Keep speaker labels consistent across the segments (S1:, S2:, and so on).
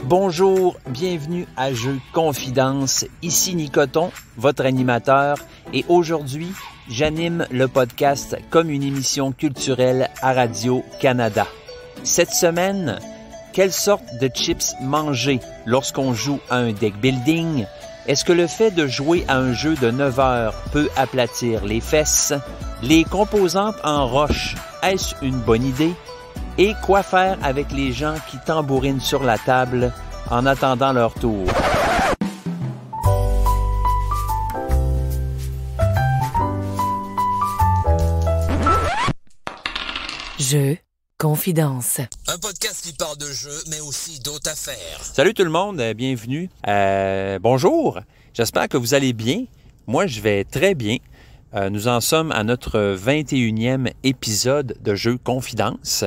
S1: Bonjour, bienvenue à Jeux Confidence. Ici Nicoton, votre animateur, et aujourd'hui, j'anime le podcast comme une émission culturelle à Radio-Canada. Cette semaine, quelle sorte de chips manger lorsqu'on joue à un deck building? Est-ce que le fait de jouer à un jeu de 9 heures peut aplatir les fesses? Les composantes en roche, est-ce une bonne idée? Et quoi faire avec les gens qui tambourinent sur la table en attendant leur tour?
S2: Jeux Confidence.
S3: Un podcast qui parle de jeux, mais aussi d'autres affaires.
S1: Salut tout le monde, bienvenue. Bonjour, j'espère que vous allez bien. Moi, je vais très bien. Nous en sommes à notre 21e épisode de Jeux Confidence.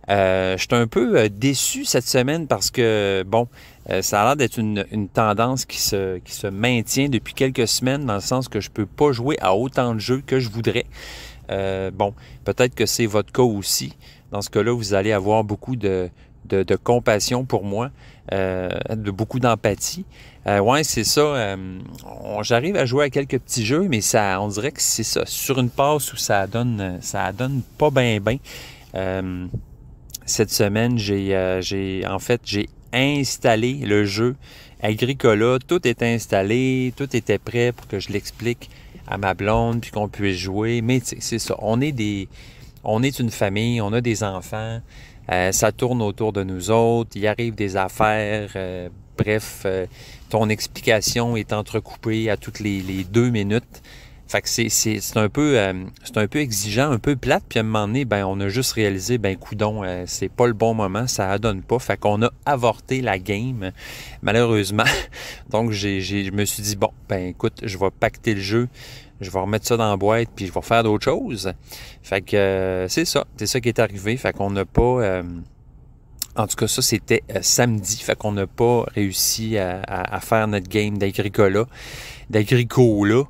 S1: Je suis un peu déçu cette semaine parce que, ça a l'air d'être une tendance qui se maintient depuis quelques semaines, dans le sens que je peux pas jouer à autant de jeux que je voudrais. Peut-être que c'est votre cas aussi. Dans ce cas-là, vous allez avoir beaucoup de compassion pour moi, beaucoup d'empathie. Ouais, c'est ça. J'arrive à jouer à quelques petits jeux, mais on dirait que c'est ça. Sur une passe où ça donne pas bien. Cette semaine, j'ai installé le jeu Agricola. Tout est installé, tout était prêt pour que je l'explique à ma blonde puis qu'on puisse jouer. Mais c'est ça. On est une famille, on a des enfants. Ça tourne autour de nous autres, il arrive des affaires, ton explication est entrecoupée à toutes les 2 minutes. Fait que c'est un peu exigeant, un peu plate, puis à un moment donné, on a juste réalisé, coudonc, c'est pas le bon moment, ça adonne pas. Fait qu'on a avorté la game, malheureusement. Donc je me suis dit, écoute, je vais pacter le jeu. Je vais remettre ça dans la boîte, puis je vais faire d'autres choses. Fait que c'est ça qui est arrivé. Fait qu'on n'a pas... en tout cas, ça, c'était samedi. Fait qu'on n'a pas réussi à faire notre game d'Agricola. Agricola!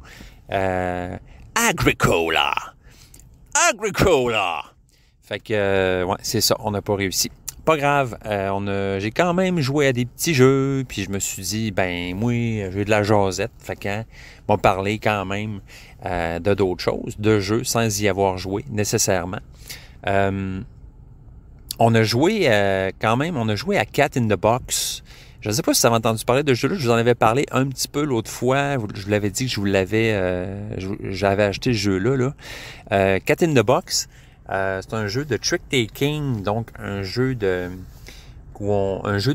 S1: Fait que, c'est ça, on n'a pas réussi. Pas grave, j'ai quand même joué à des petits jeux, puis je me suis dit, moi, j'ai de la jasette, fait qu'on va parler quand même de d'autres choses, de jeux, sans y avoir joué nécessairement. On a joué à Cat in the Box. Je ne sais pas si vous avez entendu parler de ce jeu-là, je vous en avais parlé un petit peu l'autre fois, je vous l'avais dit que j'avais acheté ce jeu-là. Cat in the Box. C'est un jeu de trick-taking, donc un jeu de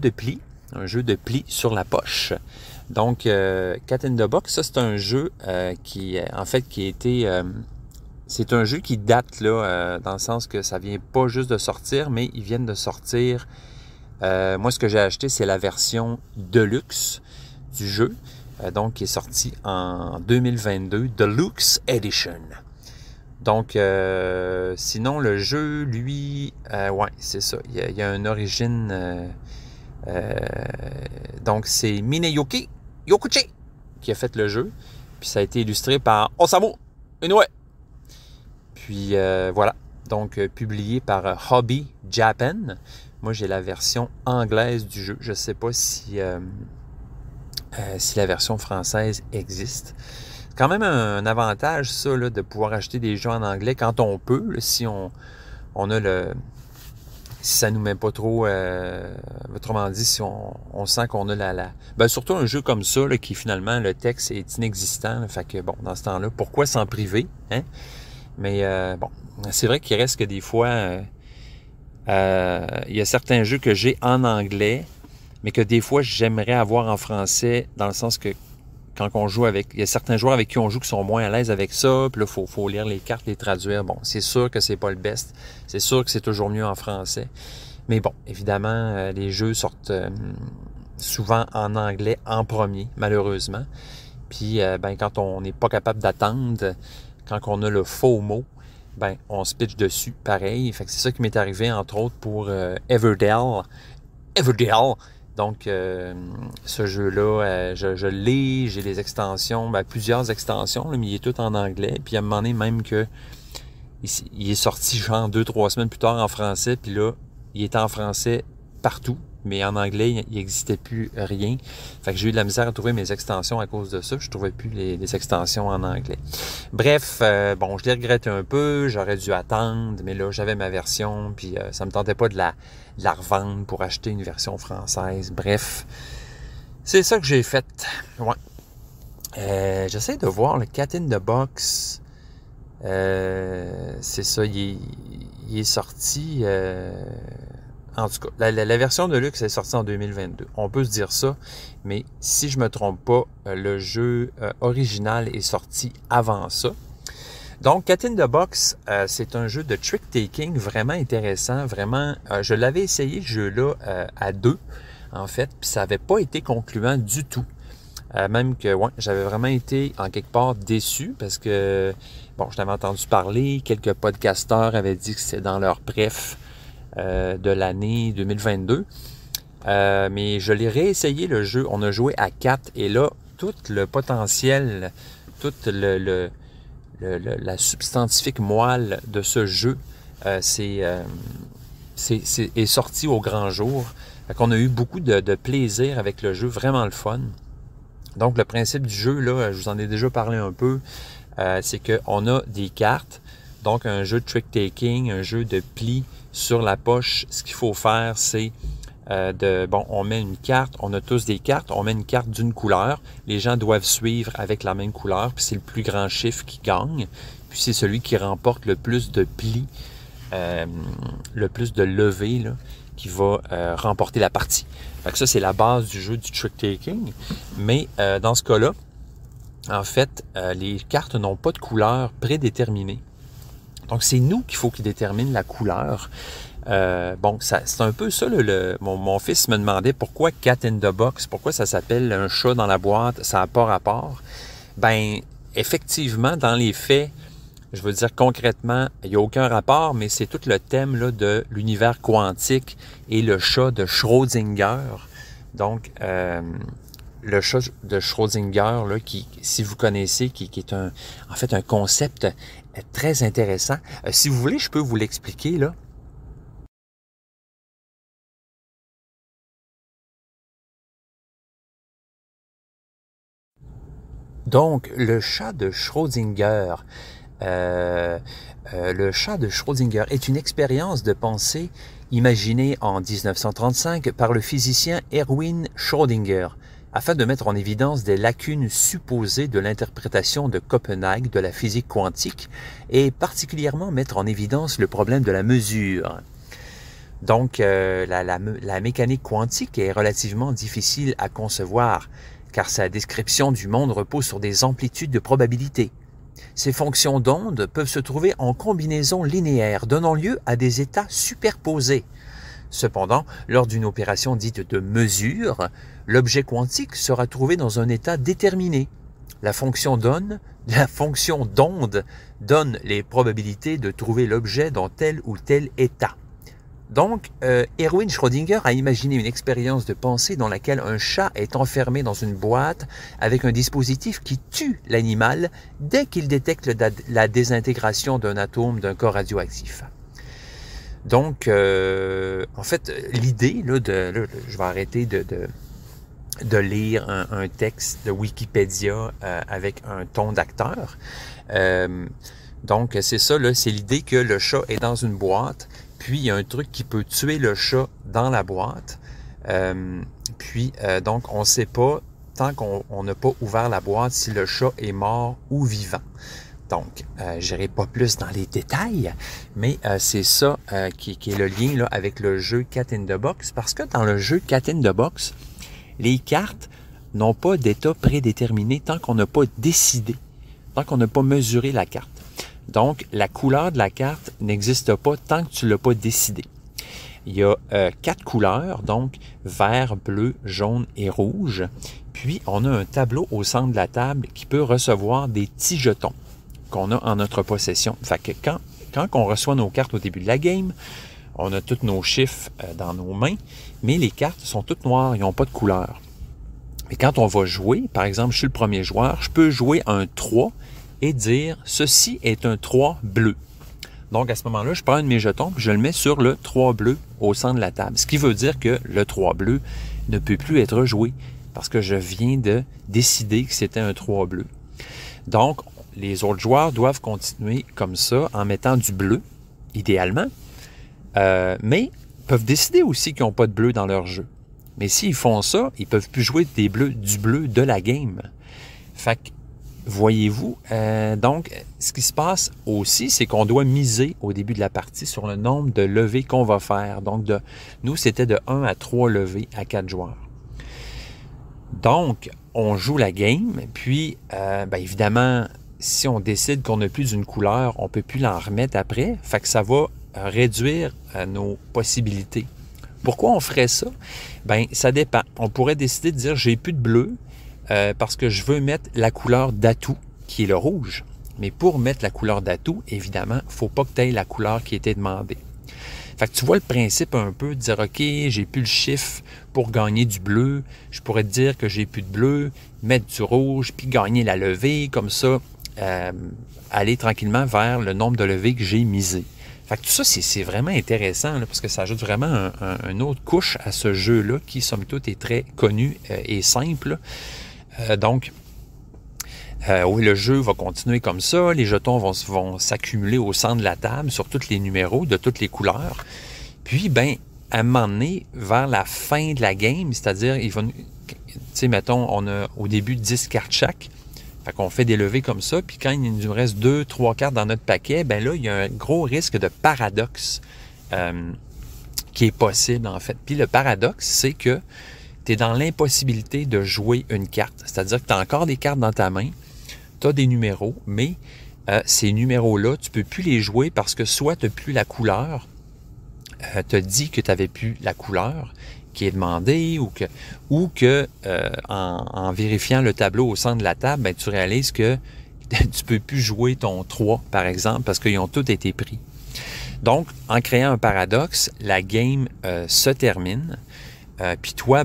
S1: pli sur la poche. Donc, Cat in the Box, ça c'est un jeu c'est un jeu qui date là, dans le sens que ça vient pas juste de sortir, mais ils viennent de sortir. Moi, ce que j'ai acheté, c'est la version Deluxe du jeu, donc qui est sortie en 2022, Deluxe Edition. Donc, sinon, le jeu, lui, c'est ça. Il y a une origine. Donc, c'est Mineyuki Yokuchi qui a fait le jeu. Puis, ça a été illustré par Osamu Inoue. Puis, voilà. Donc, publié par Hobby Japan. Moi, j'ai la version anglaise du jeu. Je ne sais pas si la version française existe. C'est quand même un avantage, ça, là, de pouvoir acheter des jeux en anglais quand on peut, là, si ça nous met pas trop, autrement dit, si on sent qu'on a surtout un jeu comme ça, là, qui finalement, le texte est inexistant, là, fait que dans ce temps-là, pourquoi s'en priver, hein? Mais c'est vrai qu'il reste que des fois, il y a certains jeux que j'ai en anglais, mais que des fois, j'aimerais avoir en français, dans le sens que quand on joue il y a certains joueurs avec qui on joue qui sont moins à l'aise avec ça, puis là, faut lire les cartes, les traduire. C'est sûr que c'est pas le best. C'est sûr que c'est toujours mieux en français. Mais évidemment, les jeux sortent souvent en anglais en premier, malheureusement. Puis, quand on n'est pas capable d'attendre, quand on a le faux mot, on se pitche dessus, pareil. Fait que c'est ça qui m'est arrivé, entre autres, pour Everdell. Donc, ce jeu-là, je l'ai, j'ai les extensions, plusieurs extensions, là, mais il est tout en anglais. Puis à un moment donné, même que il est sorti genre 2-3 semaines plus tard en français, puis là, il est en français partout, mais en anglais, il n'existait plus rien. Fait que j'ai eu de la misère à trouver mes extensions à cause de ça. Je trouvais plus les extensions en anglais. Bref, bon, je les regrette un peu. J'aurais dû attendre, mais là, j'avais ma version, puis ça me tentait pas de la revendre pour acheter une version française. Bref, c'est ça que j'ai fait. Ouais. J'essaie de voir le Cat in the Box. C'est ça, il est sorti... en tout cas, la version de luxe est sortie en 2022. On peut se dire ça, mais si je me trompe pas, le jeu original est sorti avant ça. Donc, Cat in the Box, c'est un jeu de trick-taking vraiment intéressant. Vraiment, je l'avais essayé, ce jeu-là, à 2, en fait, puis ça n'avait pas été concluant du tout. Même que, ouais, j'avais vraiment été, en quelque part, déçu parce que, bon, je l'avais entendu parler, quelques podcasteurs avaient dit que c'était dans leur préf de l'année 2022. Mais je l'ai réessayé, le jeu. On a joué à 4 et là, tout le potentiel, toute la substantifique moelle de ce jeu est sorti au grand jour. Fait qu'on a eu beaucoup de plaisir avec le jeu, vraiment le fun. Donc, le principe du jeu, là, je vous en ai déjà parlé un peu, c'est qu'on a des cartes, donc un jeu de trick-taking, un jeu de pli sur la poche. Ce qu'il faut faire, c'est on met une carte, on a tous des cartes, on met une carte d'une couleur, les gens doivent suivre avec la même couleur, puis c'est le plus grand chiffre qui gagne, puis c'est celui qui remporte le plus de plis, le plus de levées, là, qui va remporter la partie. Fait que ça, c'est la base du jeu du trick-taking. Mais dans ce cas-là, en fait, les cartes n'ont pas de couleur prédéterminée. Donc, c'est nous qu'il faut qu'ils déterminent la couleur. Bon, c'est un peu ça. Mon fils me demandait pourquoi Cat in the Box, pourquoi ça s'appelle un chat dans la boîte, ça n'a pas rapport. Ben, effectivement, dans les faits, je veux dire concrètement, il n'y a aucun rapport, mais c'est tout le thème là, de l'univers quantique et le chat de Schrödinger. Donc, le chat de Schrödinger, là, qui, si vous connaissez, qui est en fait un concept très intéressant. Si vous voulez, je peux vous l'expliquer, là. Donc, le chat de Schrödinger. Le chat de Schrödinger est une expérience de pensée imaginée en 1935 par le physicien Erwin Schrödinger afin de mettre en évidence des lacunes supposées de l'interprétation de Copenhague de la physique quantique et particulièrement mettre en évidence le problème de la mesure. Donc, la mécanique quantique est relativement difficile à concevoir car sa description du monde repose sur des amplitudes de probabilité. Ces fonctions d'onde peuvent se trouver en combinaison linéaire, donnant lieu à des états superposés. Cependant, lors d'une opération dite de mesure, l'objet quantique sera trouvé dans un état déterminé. La fonction d'onde donne les probabilités de trouver l'objet dans tel ou tel état. Donc, Erwin Schrödinger a imaginé une expérience de pensée dans laquelle un chat est enfermé dans une boîte avec un dispositif qui tue l'animal dès qu'il détecte la désintégration d'un atome d'un corps radioactif. Donc, en fait, l'idée, je vais arrêter de lire un texte de Wikipédia avec un ton d'acteur. Donc, c'est ça, là, c'est l'idée que le chat est dans une boîte. Puis, il y a un truc qui peut tuer le chat dans la boîte. Donc, on ne sait pas, tant qu'on n'a pas ouvert la boîte, si le chat est mort ou vivant. Donc, je n'irai pas plus dans les détails, mais c'est ça qui est le lien là, avec le jeu Cat in the Box. Parce que dans le jeu Cat in the Box, les cartes n'ont pas d'état prédéterminé tant qu'on n'a pas décidé, tant qu'on n'a pas mesuré la carte. Donc, la couleur de la carte n'existe pas tant que tu ne l'as pas décidé. Il y a 4 couleurs, donc vert, bleu, jaune et rouge. Puis, on a un tableau au centre de la table qui peut recevoir des petits jetons qu'on a en notre possession. Fait que quand on reçoit nos cartes au début de la game, on a tous nos chiffres dans nos mains, mais les cartes sont toutes noires, ils n'ont pas de couleur. Mais quand on va jouer, par exemple, je suis le premier joueur, je peux jouer un 3 et dire « Ceci est un 3 bleu ». Donc, à ce moment-là, je prends un de mes jetons et je le mets sur le 3 bleu au centre de la table. Ce qui veut dire que le 3 bleu ne peut plus être joué parce que je viens de décider que c'était un 3 bleu. Donc, les autres joueurs doivent continuer comme ça en mettant du bleu, idéalement, mais peuvent décider aussi qu'ils n'ont pas de bleu dans leur jeu. Mais s'ils font ça, ils ne peuvent plus jouer du bleu de la game. Fait que, voyez-vous, donc, ce qui se passe aussi, c'est qu'on doit miser au début de la partie sur le nombre de levées qu'on va faire. Donc, nous, c'était de 1 à 3 levées à 4 joueurs. Donc, on joue la game, puis, évidemment, si on décide qu'on n'a plus d'une couleur, on ne peut plus l'en remettre après. Fait que ça va réduire nos possibilités. Pourquoi on ferait ça? Bien, ça dépend. On pourrait décider de dire, j'ai plus de bleu parce que je veux mettre la couleur d'atout, qui est le rouge. Mais pour mettre la couleur d'atout, évidemment, il ne faut pas que tu aies la couleur qui était demandée. Fait que tu vois le principe un peu de dire, OK, j'ai plus le chiffre pour gagner du bleu. Je pourrais te dire que j'ai plus de bleu, mettre du rouge, puis gagner la levée, comme ça, aller tranquillement vers le nombre de levées que j'ai misé. Fait que tout ça, c'est vraiment intéressant là, parce que ça ajoute vraiment une autre couche à ce jeu-là qui, somme toute, est très connu et simple. Oui, le jeu va continuer comme ça. Les jetons vont s'accumuler au centre de la table sur tous les numéros de toutes les couleurs. Puis, à un moment donné, vers la fin de la game, c'est-à-dire, mettons, on a au début 10 cartes chaque. Fait qu'on fait des levées comme ça, puis quand il nous reste 2-3 cartes dans notre paquet, là, il y a un gros risque de paradoxe qui est possible, en fait. Puis le paradoxe, c'est que tu es dans l'impossibilité de jouer une carte. C'est-à-dire que tu as encore des cartes dans ta main, tu as des numéros, mais ces numéros-là, tu ne peux plus les jouer parce que soit tu n'as plus la couleur, tu as dit que tu n'avais plus la couleur qui est demandée, ou que en vérifiant le tableau au centre de la table, tu réalises que tu ne peux plus jouer ton 3, par exemple, parce qu'ils ont tous été pris. Donc, en créant un paradoxe, la game se termine. Puis toi,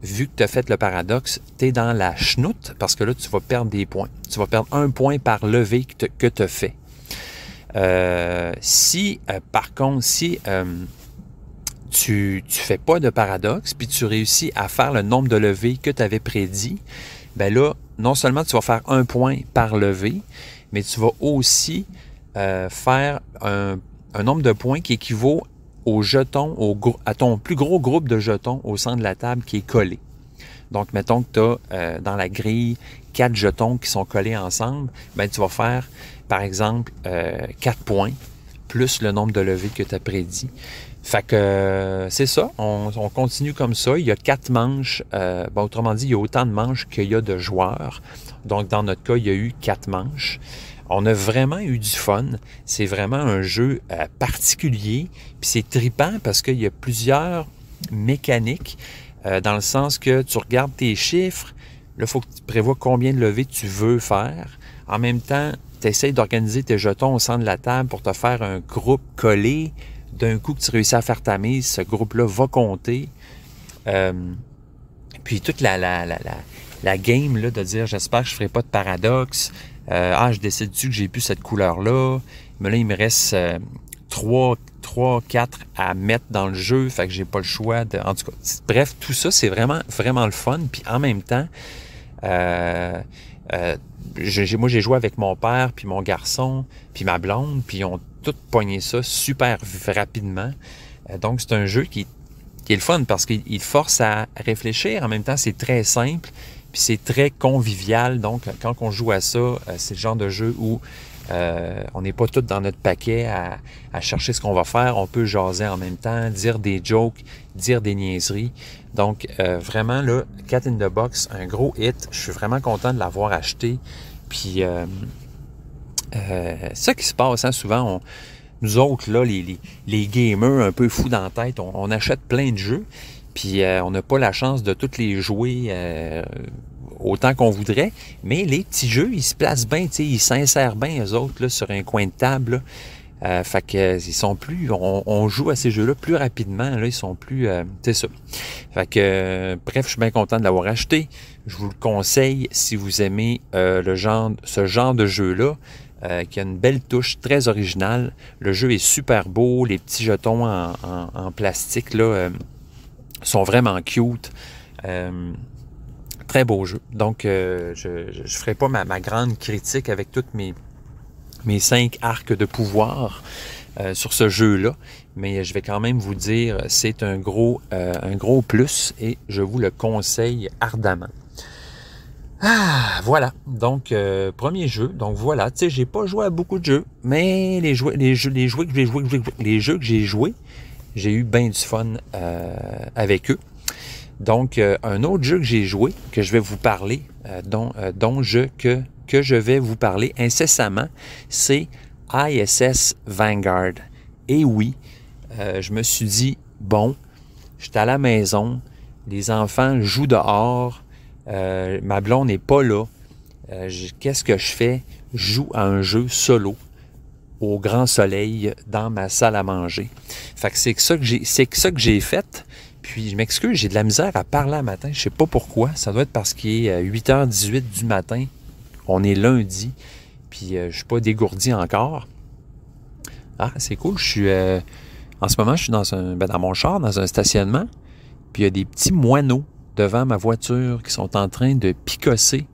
S1: vu que tu as fait le paradoxe, tu es dans la chenoute, parce que là, tu vas perdre des points. Tu vas perdre 1 point par levée que tu as fait. Par contre, si tu fais pas de paradoxe, puis tu réussis à faire le nombre de levées que tu avais prédit, là, non seulement tu vas faire 1 point par levée, mais tu vas aussi faire un nombre de points qui équivaut aux jetons, à ton plus gros groupe de jetons au centre de la table qui est collé. Donc, mettons que tu as dans la grille 4 jetons qui sont collés ensemble, tu vas faire, par exemple, 4 points, plus le nombre de levées que tu as prédit. Fait que c'est ça, on continue comme ça. Il y a 4 manches, autrement dit, il y a autant de manches qu'il y a de joueurs. Donc, dans notre cas, il y a eu 4 manches. On a vraiment eu du fun. C'est vraiment un jeu particulier. Puis c'est trippant parce qu'il y a plusieurs mécaniques, dans le sens que tu regardes tes chiffres. Là, il faut que tu prévois combien de levées tu veux faire. En même temps, tu essaies d'organiser tes jetons au centre de la table pour te faire un groupe collé. D'un coup que tu réussis à faire ta mise, ce groupe-là va compter. Puis toute la game là, de dire j'espère que je ne ferai pas de paradoxe. Je décide-tu que j'ai plus cette couleur-là. Mais là, il me reste 3, 4 à mettre dans le jeu. Fait que j'ai pas le choix de. En tout cas, bref, tout ça, c'est vraiment, vraiment le fun. Puis en même temps, moi, j'ai joué avec mon père, puis mon garçon, puis ma blonde, puis ils ont tout pogné ça super rapidement. Donc, c'est un jeu qui est le fun parce qu'il force à réfléchir. En même temps, c'est très simple, puis c'est très convivial. Donc, quand on joue à ça, c'est le genre de jeu où on n'est pas tous dans notre paquet à chercher ce qu'on va faire. On peut jaser en même temps, dire des jokes, dire des niaiseries. Donc, vraiment, là, Cat in the Box, un gros hit. Je suis vraiment content de l'avoir acheté. Puis, c'est ça qui se passe, hein, souvent, nous autres, là, les gamers un peu fous dans la tête, on achète plein de jeux, puis on n'a pas la chance de tous les jouer autant qu'on voudrait, mais les petits jeux, ils se placent bien, ils s'insèrent bien, eux autres, là, sur un coin de table, là. Fait que ils sont plus, on joue à ces jeux-là plus rapidement, là, ils sont plus, c'est ça. Fait que, bref, je suis bien content de l'avoir acheté. Je vous le conseille si vous aimez ce genre de jeu-là. qui a une belle touche, très originale. Le jeu est super beau, les petits jetons en plastique là, sont vraiment cute. Très beau jeu. Donc, je ne ferai pas ma grande critique avec toutes mes 5 arcs de pouvoir sur ce jeu-là, mais je vais quand même vous dire, c'est un gros plus et je vous le conseille ardemment. Ah, voilà. Donc, premier jeu. Donc, voilà. Tu sais, j'ai pas joué à beaucoup de jeux, mais les jeux que j'ai joués, j'ai eu bien du fun avec eux. Donc, un autre jeu que j'ai joué, que je vais vous parler, que je vais vous parler incessamment, c'est ISS Vanguard. Et oui, je me suis dit, bon, j'étais à la maison, les enfants jouent dehors, ma blonde n'est pas là. Qu'est-ce que je fais? Je joue à un jeu solo au grand soleil dans ma salle à manger. Fait que c'est ça que j'ai fait. Puis je m'excuse, j'ai de la misère à parler à matin. Je sais pas pourquoi. Ça doit être parce qu'il est 8h18 du matin. On est lundi. Puis je suis pas dégourdi encore. Ah, c'est cool. En ce moment, je suis dans mon char, dans un stationnement. Puis il y a des petits moineaux devant ma voiture qui sont en train de picosser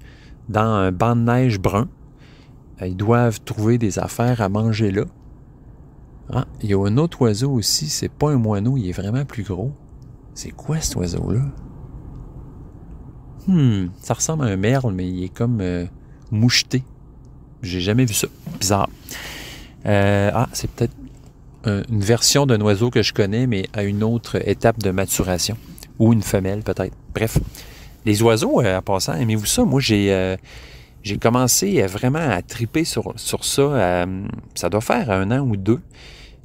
S1: dans un banc de neige brun. Ils doivent trouver des affaires à manger là. Ah, il y a un autre oiseau aussi. C'est pas un moineau, il est vraiment plus gros. C'est quoi cet oiseau-là? Ça ressemble à un merle, mais il est comme moucheté. J'ai jamais vu ça. Bizarre. C'est peut-être une version d'un oiseau que je connais, mais à une autre étape de maturation. Ou une femelle, peut-être. Bref. Les oiseaux, en passant, aimez-vous ça? Moi, j'ai commencé vraiment à triper sur ça. Ça doit faire 1 an ou 2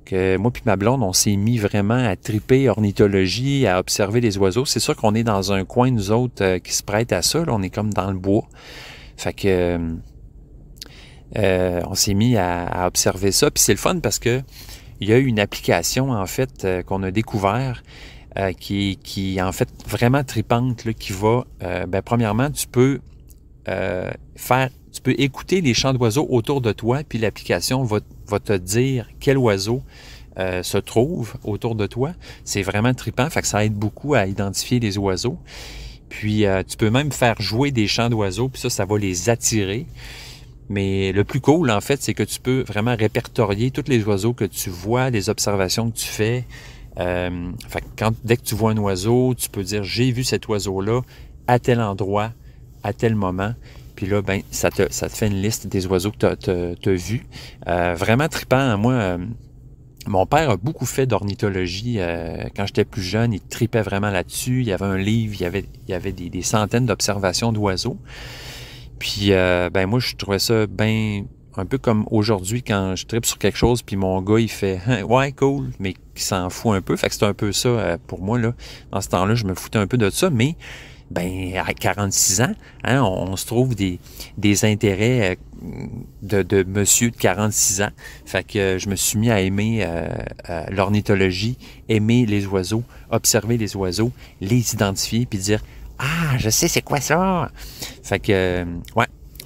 S1: que moi puis ma blonde, on s'est mis vraiment à triper ornithologie, à observer les oiseaux. C'est sûr qu'on est dans un coin, nous autres, qui se prête à ça. Là, on est comme dans le bois. Fait que on s'est mis à observer ça. Puis c'est le fun parce que il y a une application, en fait, qu'on a découvert qui est en fait vraiment tripante, là, qui va... premièrement, tu peux écouter les chants d'oiseaux autour de toi, puis l'application va te dire quel oiseau se trouve autour de toi. C'est vraiment trippant, fait que ça aide beaucoup à identifier les oiseaux. Puis tu peux même faire jouer des chants d'oiseaux, puis ça va les attirer. Mais le plus cool, en fait, c'est que tu peux vraiment répertorier tous les oiseaux que tu vois, les observations que tu fais. Fait que dès que tu vois un oiseau, tu peux dire « J'ai vu cet oiseau-là à tel endroit, à tel moment ». Puis là, ça te fait une liste des oiseaux que tu as vus. Vraiment trippant. Moi, mon père a beaucoup fait d'ornithologie. Quand j'étais plus jeune, il tripait vraiment là-dessus. Il y avait un livre, il y avait des centaines d'observations d'oiseaux. Puis, moi, je trouvais ça un peu comme aujourd'hui quand je tripe sur quelque chose, puis mon gars, il fait « Ouais, cool », mais qui s'en fout un peu. Fait que c'est un peu ça pour moi, là. Dans ce temps-là, je me foutais un peu de ça, mais à 46 ans, hein, on se trouve des intérêts de monsieur de 46 ans. Fait que je me suis mis à aimer l'ornithologie, aimer les oiseaux, observer les oiseaux, les identifier, puis dire « Ah, je sais c'est quoi ça! » Fait que,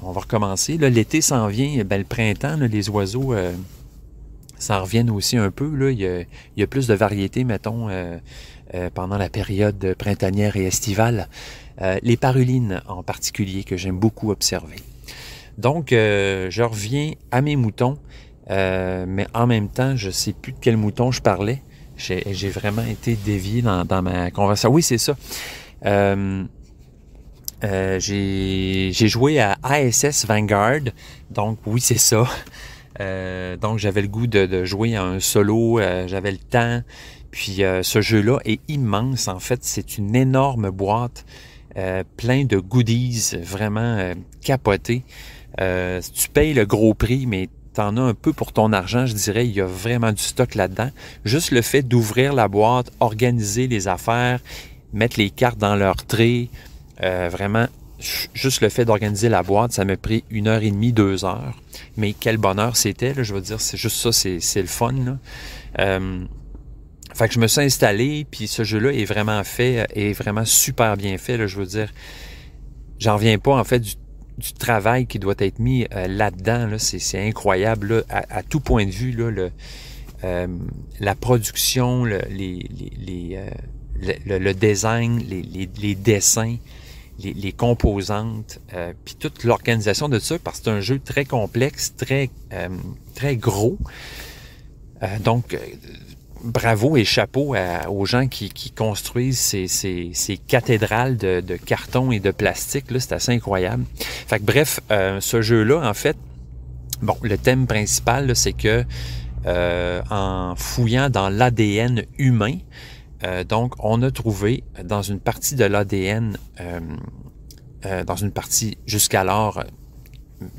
S1: on va recommencer. Là, l'été s'en vient, le printemps, là, les oiseaux s'en reviennent aussi un peu. Là. Il y a plus de variétés, mettons, pendant la période printanière et estivale. Les parulines en particulier, que j'aime beaucoup observer. Donc, je reviens à mes moutons, mais en même temps, je ne sais plus de quel mouton je parlais. J'ai vraiment été dévié dans ma conversation. Oui, c'est ça. J'ai joué à ISS Vanguard, donc oui, c'est ça. Donc, j'avais le goût de jouer à un solo, j'avais le temps. Puis, ce jeu-là est immense. En fait, c'est une énorme boîte, plein de goodies, vraiment capotés. Tu payes le gros prix, mais t'en as un peu pour ton argent, je dirais. Il y a vraiment du stock là-dedans. Juste le fait d'ouvrir la boîte, organiser les affaires, mettre les cartes dans leur trait, vraiment, juste le fait d'organiser la boîte, ça m'a pris 1h30, 2 heures. Mais quel bonheur c'était, là, je veux dire, c'est juste ça, c'est le fun, là. Fait que je me suis installé, puis ce jeu-là est vraiment fait, est vraiment super bien fait, là, je veux dire. J'en reviens pas, en fait, du travail qui doit être mis là-dedans, là, c'est incroyable, là, à tout point de vue, là, la production, le design, les dessins, les composantes, puis toute l'organisation de ça, parce que c'est un jeu très complexe, très gros. Donc, bravo et chapeau aux gens qui construisent ces cathédrales de carton et de plastique. Là, c'est assez incroyable. Fait que bref, ce jeu-là, en fait, bon, le thème principal, là, c'est que en fouillant dans l'ADN humain, donc on a trouvé dans une partie de l'ADN, dans une partie jusqu'alors,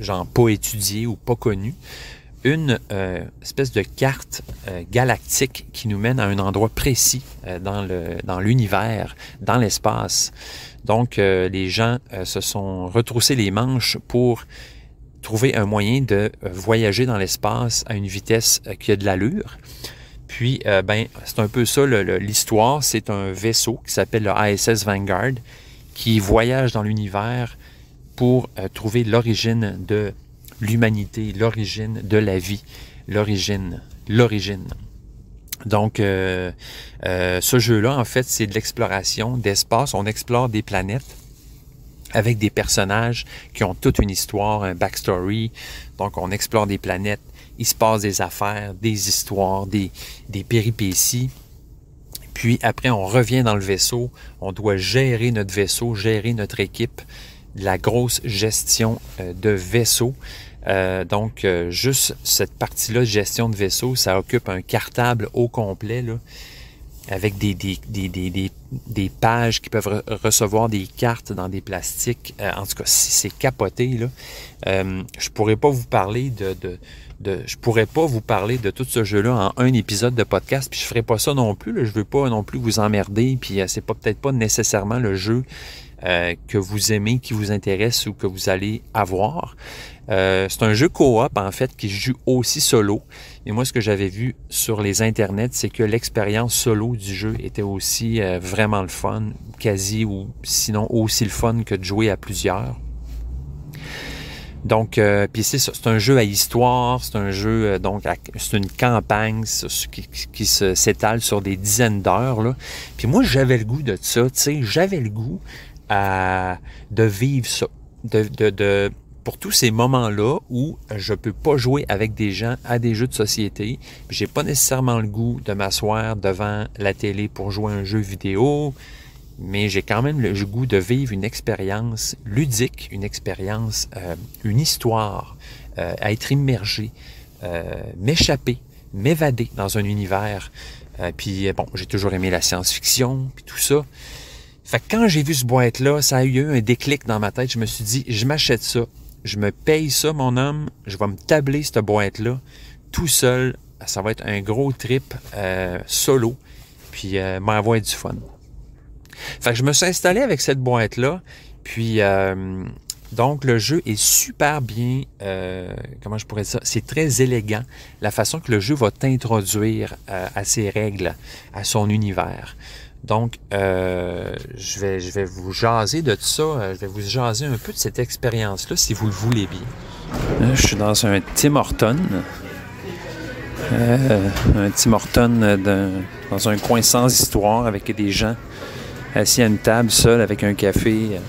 S1: genre pas étudiée ou pas connue, une espèce de carte galactique qui nous mène à un endroit précis dans l'univers, dans l'espace. Donc, les gens se sont retroussés les manches pour trouver un moyen de voyager dans l'espace à une vitesse qui a de l'allure. Puis, c'est un peu ça l'histoire. C'est un vaisseau qui s'appelle le ISS Vanguard qui voyage dans l'univers pour trouver l'origine de l'humanité, l'origine de la vie, l'origine. Donc, ce jeu-là, en fait, c'est de l'exploration d'espace. On explore des planètes avec des personnages qui ont toute une histoire, un backstory. Donc, on explore des planètes, il se passe des affaires, des histoires, des péripéties. Puis après, on revient dans le vaisseau. On doit gérer notre vaisseau, gérer notre équipe, de la grosse gestion de vaisseau. Donc, juste cette partie-là de gestion de vaisseau, ça occupe un cartable au complet, là, avec des pages qui peuvent recevoir des cartes dans des plastiques. En tout cas, c'est capoté, là. Je pourrais pas vous parler je pourrais pas vous parler de tout ce jeu-là en un épisode de podcast, puis je ferai pas ça non plus, là. Je veux pas non plus vous emmerder, puis c'est peut-être pas nécessairement le jeu que vous aimez, qui vous intéresse ou que vous allez avoir. C'est un jeu coop, en fait, qui se joue aussi solo. Et moi, ce que j'avais vu sur les internets, c'est que l'expérience solo du jeu était aussi vraiment le fun, quasi ou sinon aussi le fun que de jouer à plusieurs. Donc, puis c'est un jeu à histoire, c'est un jeu, c'est une campagne qui s'étale sur des dizaines d'heures, là. Puis moi, j'avais le goût de ça, tu sais, j'avais le goût de vivre ça, pour tous ces moments-là où je peux pas jouer avec des gens à des jeux de société, puis j'ai pas nécessairement le goût de m'asseoir devant la télé pour jouer à un jeu vidéo, mais j'ai quand même le goût de vivre une expérience ludique, une expérience, une histoire, à être immergé, m'échapper, m'évader dans un univers. Puis bon, j'ai toujours aimé la science-fiction, puis tout ça. Fait que quand j'ai vu ce boîte-là, ça a eu un déclic dans ma tête. Je me suis dit, je m'achète ça. Je me paye ça, mon homme. Je vais me tabler cette boîte-là tout seul. Ça va être un gros trip solo. Puis m'envoyer du fun. Fait que je me suis installé avec cette boîte-là. Puis, donc, le jeu est super bien... comment je pourrais dire ça? C'est très élégant. La façon que le jeu va t'introduire à ses règles, à son univers. Donc, je vais vous jaser de tout ça. Je vais vous jaser un peu de cette expérience-là, si vous le voulez bien. Là, je suis dans un Tim Hortons. Un Tim Hortons dans un coin sans histoire avec des gens assis à une table seul avec un café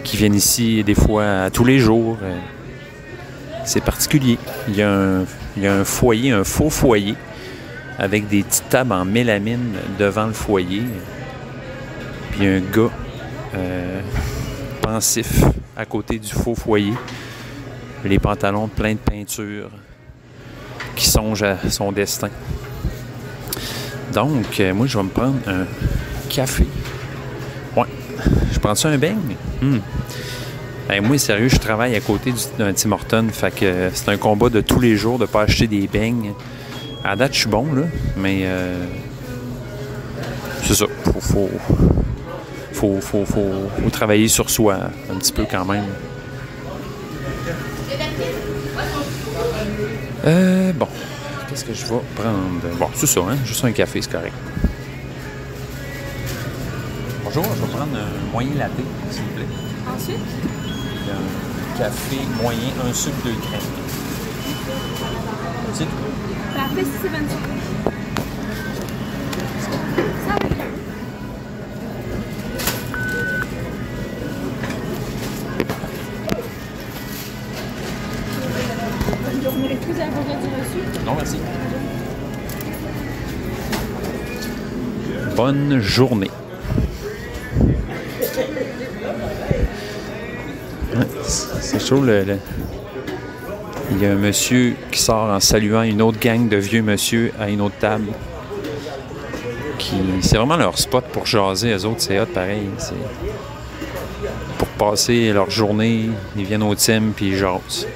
S1: qui viennent ici des fois tous les jours. C'est particulier. Il y a un foyer, un faux foyer avec des petites tables en mélamine devant le foyer. Puis un gars pensif à côté du faux foyer. Les pantalons pleins de peinture qui songe à son destin. Donc, moi, je vais me prendre un café. Ouais. Je prends ça un beigne? Hey, moi, sérieux, je travaille à côté d'un Tim Hortons. Fait que c'est un combat de tous les jours de ne pas acheter des beignes. À date, je suis bon, là. Mais c'est ça. Faut travailler sur soi un petit peu quand même. Bon. Qu'est-ce que je vais prendre? Bon, c'est ça, hein? Juste un café, c'est correct. Bonjour, je vais prendre un moyen latte, s'il vous plaît.
S4: Ensuite?
S1: puis un café moyen, un sucre, 2 crèmes. C'est tout.
S4: Parfait, si c'est 25. Ça va. Vous excusez à vos reçu?
S1: Non, merci. Bonne journée. C'est chaud, il y a un monsieur qui sort en saluant une autre gang de vieux monsieur à une autre table. C'est vraiment leur spot pour jaser, eux autres, c'est hot pareil. Pour passer leur journée, ils viennent au team puis ils jasent.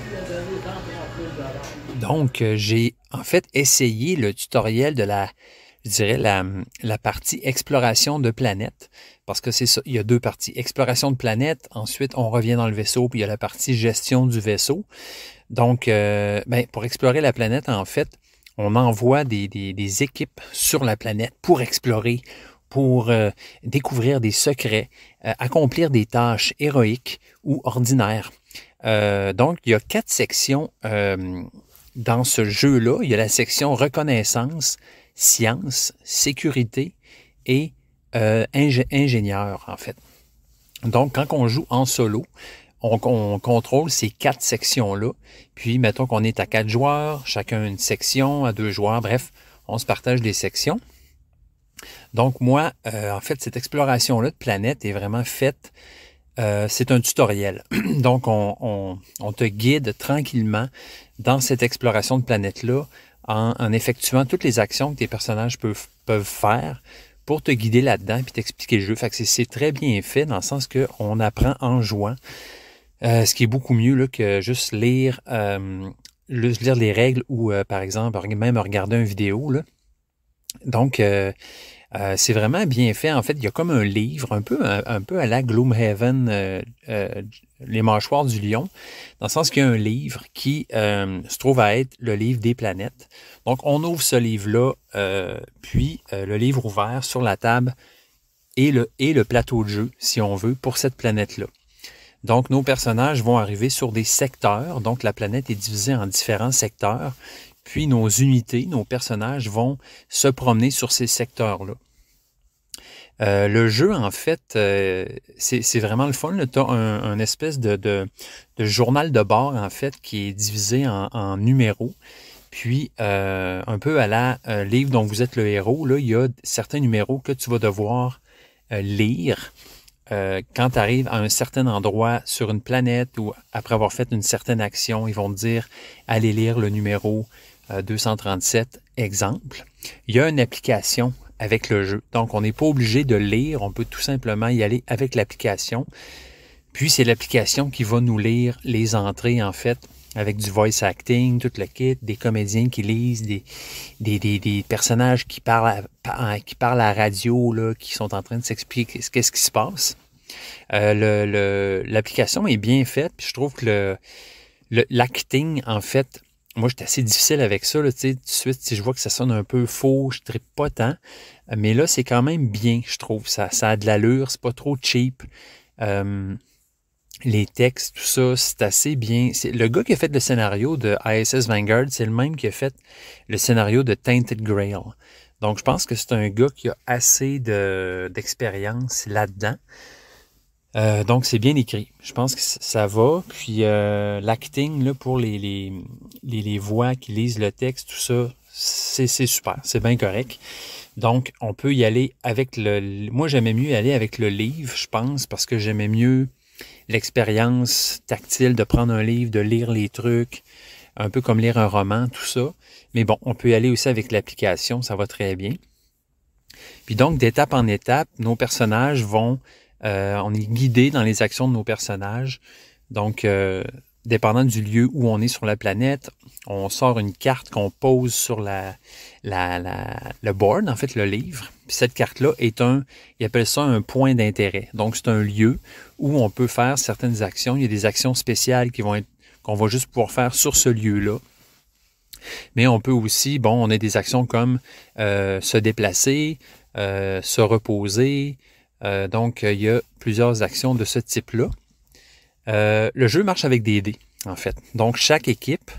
S1: Donc, j'ai en fait essayé le tutoriel de la partie exploration de planète. Parce que c'est ça, il y a 2 parties. Exploration de planète, ensuite on revient dans le vaisseau, puis il y a la partie gestion du vaisseau. Donc, pour explorer la planète, en fait, on envoie des équipes sur la planète pour explorer, pour découvrir des secrets, accomplir des tâches héroïques ou ordinaires. Donc, il y a 4 sections dans ce jeu-là. Il y a la section reconnaissance, science, sécurité et ingénieur, en fait. Donc, quand on joue en solo, on contrôle ces 4 sections-là. Puis, mettons qu'on est à 4 joueurs, chacun une section, à 2 joueurs, bref, on se partage des sections. Donc, moi, en fait, cette exploration-là de planète est vraiment faite, c'est un tutoriel. Donc, on te guide tranquillement dans cette exploration de planète-là en effectuant toutes les actions que tes personnages peuvent faire pour te guider là-dedans et t'expliquer le jeu. Fait que c'est très bien fait dans le sens qu'on apprend en jouant. Ce qui est beaucoup mieux là, que juste lire les règles ou, par exemple, même regarder une vidéo. Là. Donc, c'est vraiment bien fait. En fait, il y a comme un livre, un peu à la Gloomhaven, Les mâchoires du lion, dans le sens qu'il y a un livre qui se trouve à être le livre des planètes. Donc, on ouvre ce livre-là, puis le livre ouvert sur la table et le plateau de jeu, si on veut, pour cette planète-là. Donc, nos personnages vont arriver sur des secteurs. Donc, la planète est divisée en différents secteurs. Puis, nos unités, nos personnages vont se promener sur ces secteurs-là. Le jeu, en fait, c'est vraiment le fun. Tu as un espèce de journal de bord, en fait, qui est divisé en numéros. Puis, un peu à la livre dont vous êtes le héros, là, il y a certains numéros que tu vas devoir lire. Quand tu arrives à un certain endroit sur une planète ou après avoir fait une certaine action, ils vont te dire « Allez lire le numéro 237, exemple ». Il y a une application avec le jeu. Donc, on n'est pas obligé de lire, on peut tout simplement y aller avec l'application. Puis, c'est l'application qui va nous lire les entrées, en fait, avec du voice acting, tout le kit, des comédiens qui lisent, des personnages qui parlent à la radio, là, qui sont en train de s'expliquer qu'est-ce qui se passe. L'application est bien faite, puis je trouve que l'acting, en fait, moi, j'étais assez difficile avec ça, là, tu sais, tout de suite, si je vois que ça sonne un peu faux, je ne trippe pas tant, mais là, c'est quand même bien, je trouve, ça a de l'allure, c'est pas trop cheap. Les textes, tout ça, c'est assez bien. Le gars qui a fait le scénario de ISS Vanguard, c'est le même qui a fait le scénario de Tainted Grail. Donc, je pense que c'est un gars qui a assez d'expérience là-dedans. Donc, c'est bien écrit. Je pense que ça va. Puis, l'acting, là, pour les voix qui lisent le texte, tout ça, c'est super. C'est bien correct. Donc, on peut y aller avec moi, j'aimais mieux y aller avec le livre, je pense, parce que j'aimais mieux l'expérience tactile de prendre un livre, de lire les trucs, un peu comme lire un roman, tout ça. Mais bon, on peut y aller aussi avec l'application, ça va très bien. Puis donc, d'étape en étape, nos personnages vont... on est guidé dans les actions de nos personnages. Donc, dépendant du lieu où on est sur la planète, on sort une carte qu'on pose sur le board, en fait, le livre. Puis cette carte-là est ils appellent ça un point d'intérêt. Donc, c'est un lieu où on peut faire certaines actions. Il y a des actions spéciales qu'on va juste pouvoir faire sur ce lieu-là. Mais on peut aussi, on a des actions comme se déplacer, se reposer. Donc, il y a plusieurs actions de ce type-là. Le jeu marche avec des dés, en fait. Donc, chaque équipe,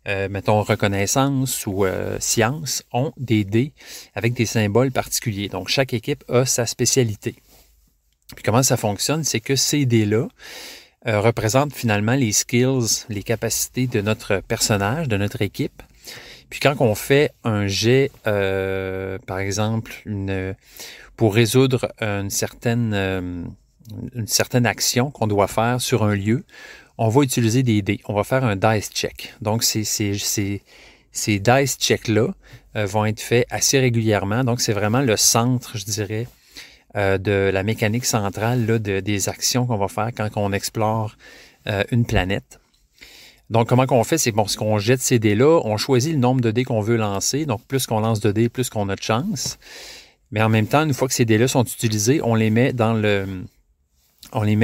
S1: mettons reconnaissance ou science, ont des dés avec des symboles particuliers. Donc, chaque équipe a sa spécialité. Puis comment ça fonctionne? C'est que ces dés-là représentent finalement les skills, les capacités de notre personnage, de notre équipe. Puis quand on fait un jet, par exemple, pour résoudre une certaine action qu'on doit faire sur un lieu, on va utiliser des dés. On va faire un dice check. Donc, ces dice checks-là vont être faits assez régulièrement. Donc, c'est vraiment le centre, je dirais, de la mécanique centrale là, des actions qu'on va faire quand on explore une planète. Donc, comment qu'on fait? C'est bon, ce qu'on jette ces dés-là, on choisit le nombre de dés qu'on veut lancer. Donc, plus qu'on lance de dés, plus qu'on a de chance. Mais en même temps, une fois que ces dés-là sont utilisés, on les met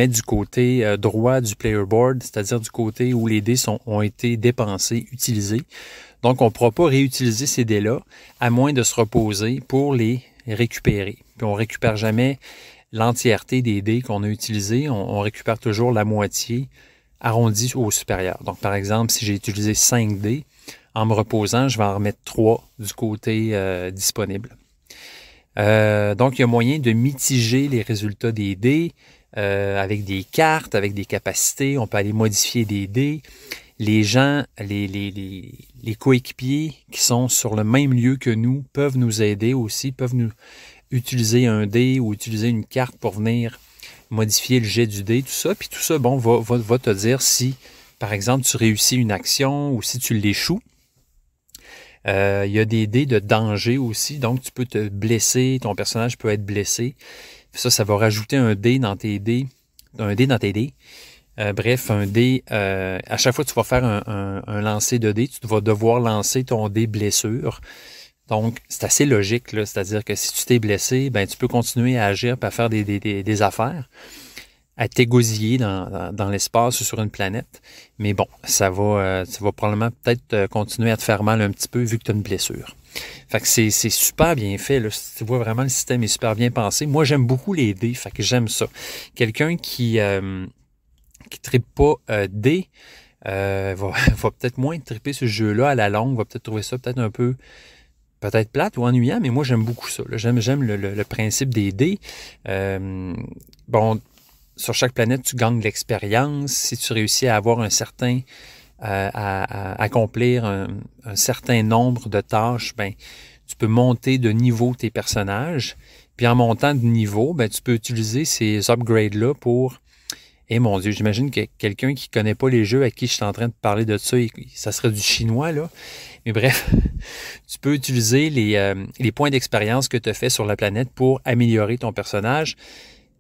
S1: du côté droit du player board, c'est-à-dire du côté où les dés ont été dépensés, utilisés. Donc, on ne pourra pas réutiliser ces dés-là, à moins de se reposer pour les récupérer. Puis, on ne récupère jamais l'entièreté des dés qu'on a utilisés. On récupère toujours la moitié arrondie au supérieur. Donc, par exemple, si j'ai utilisé 5 dés, en me reposant, je vais en remettre 3 du côté disponible. Donc, il y a moyen de mitiger les résultats des dés avec des cartes, avec des capacités. On peut aller modifier des dés. Les gens, les coéquipiers qui sont sur le même lieu que nous peuvent nous aider aussi, peuvent nous utiliser un dé ou utiliser une carte pour venir modifier le jet du dé, tout ça. Puis tout ça, bon, va te dire si, par exemple, tu réussis une action ou si tu l'échoues. Il y a des dés de danger aussi, donc tu peux te blesser, ton personnage peut être blessé. Ça va rajouter un dé dans tes dés. Bref, un dé, à chaque fois que tu vas faire un lancer de dés, tu vas devoir lancer ton dé blessure. Donc, c'est assez logique, là. C'est-à-dire que si tu t'es blessé, ben tu peux continuer à agir et à faire des affaires, à t'égosiller dans l'espace ou sur une planète. Mais bon, tu vas probablement peut-être continuer à te faire mal un petit peu vu que tu as une blessure. Fait que c'est super bien fait, là. Tu vois vraiment, le système est super bien pensé. Moi, j'aime beaucoup les dés, fait que j'aime ça. Quelqu'un qui trippe pas dés va peut-être moins triper ce jeu-là à la longue, va peut-être trouver ça peut-être un peu peut-être plate ou ennuyant, mais moi, j'aime beaucoup ça. J'aime le principe des dés. Bon, sur chaque planète, tu gagnes de l'expérience. Si tu réussis à avoir à accomplir un certain nombre de tâches, ben, tu peux monter de niveau tes personnages. Puis en montant de niveau, ben, tu peux utiliser ces upgrades-là pour... Eh mon Dieu, j'imagine que quelqu'un qui ne connaît pas les jeux à qui je suis en train de parler de ça, ça serait du chinois, là. Mais bref, tu peux utiliser les points d'expérience que tu as fait sur la planète pour améliorer ton personnage,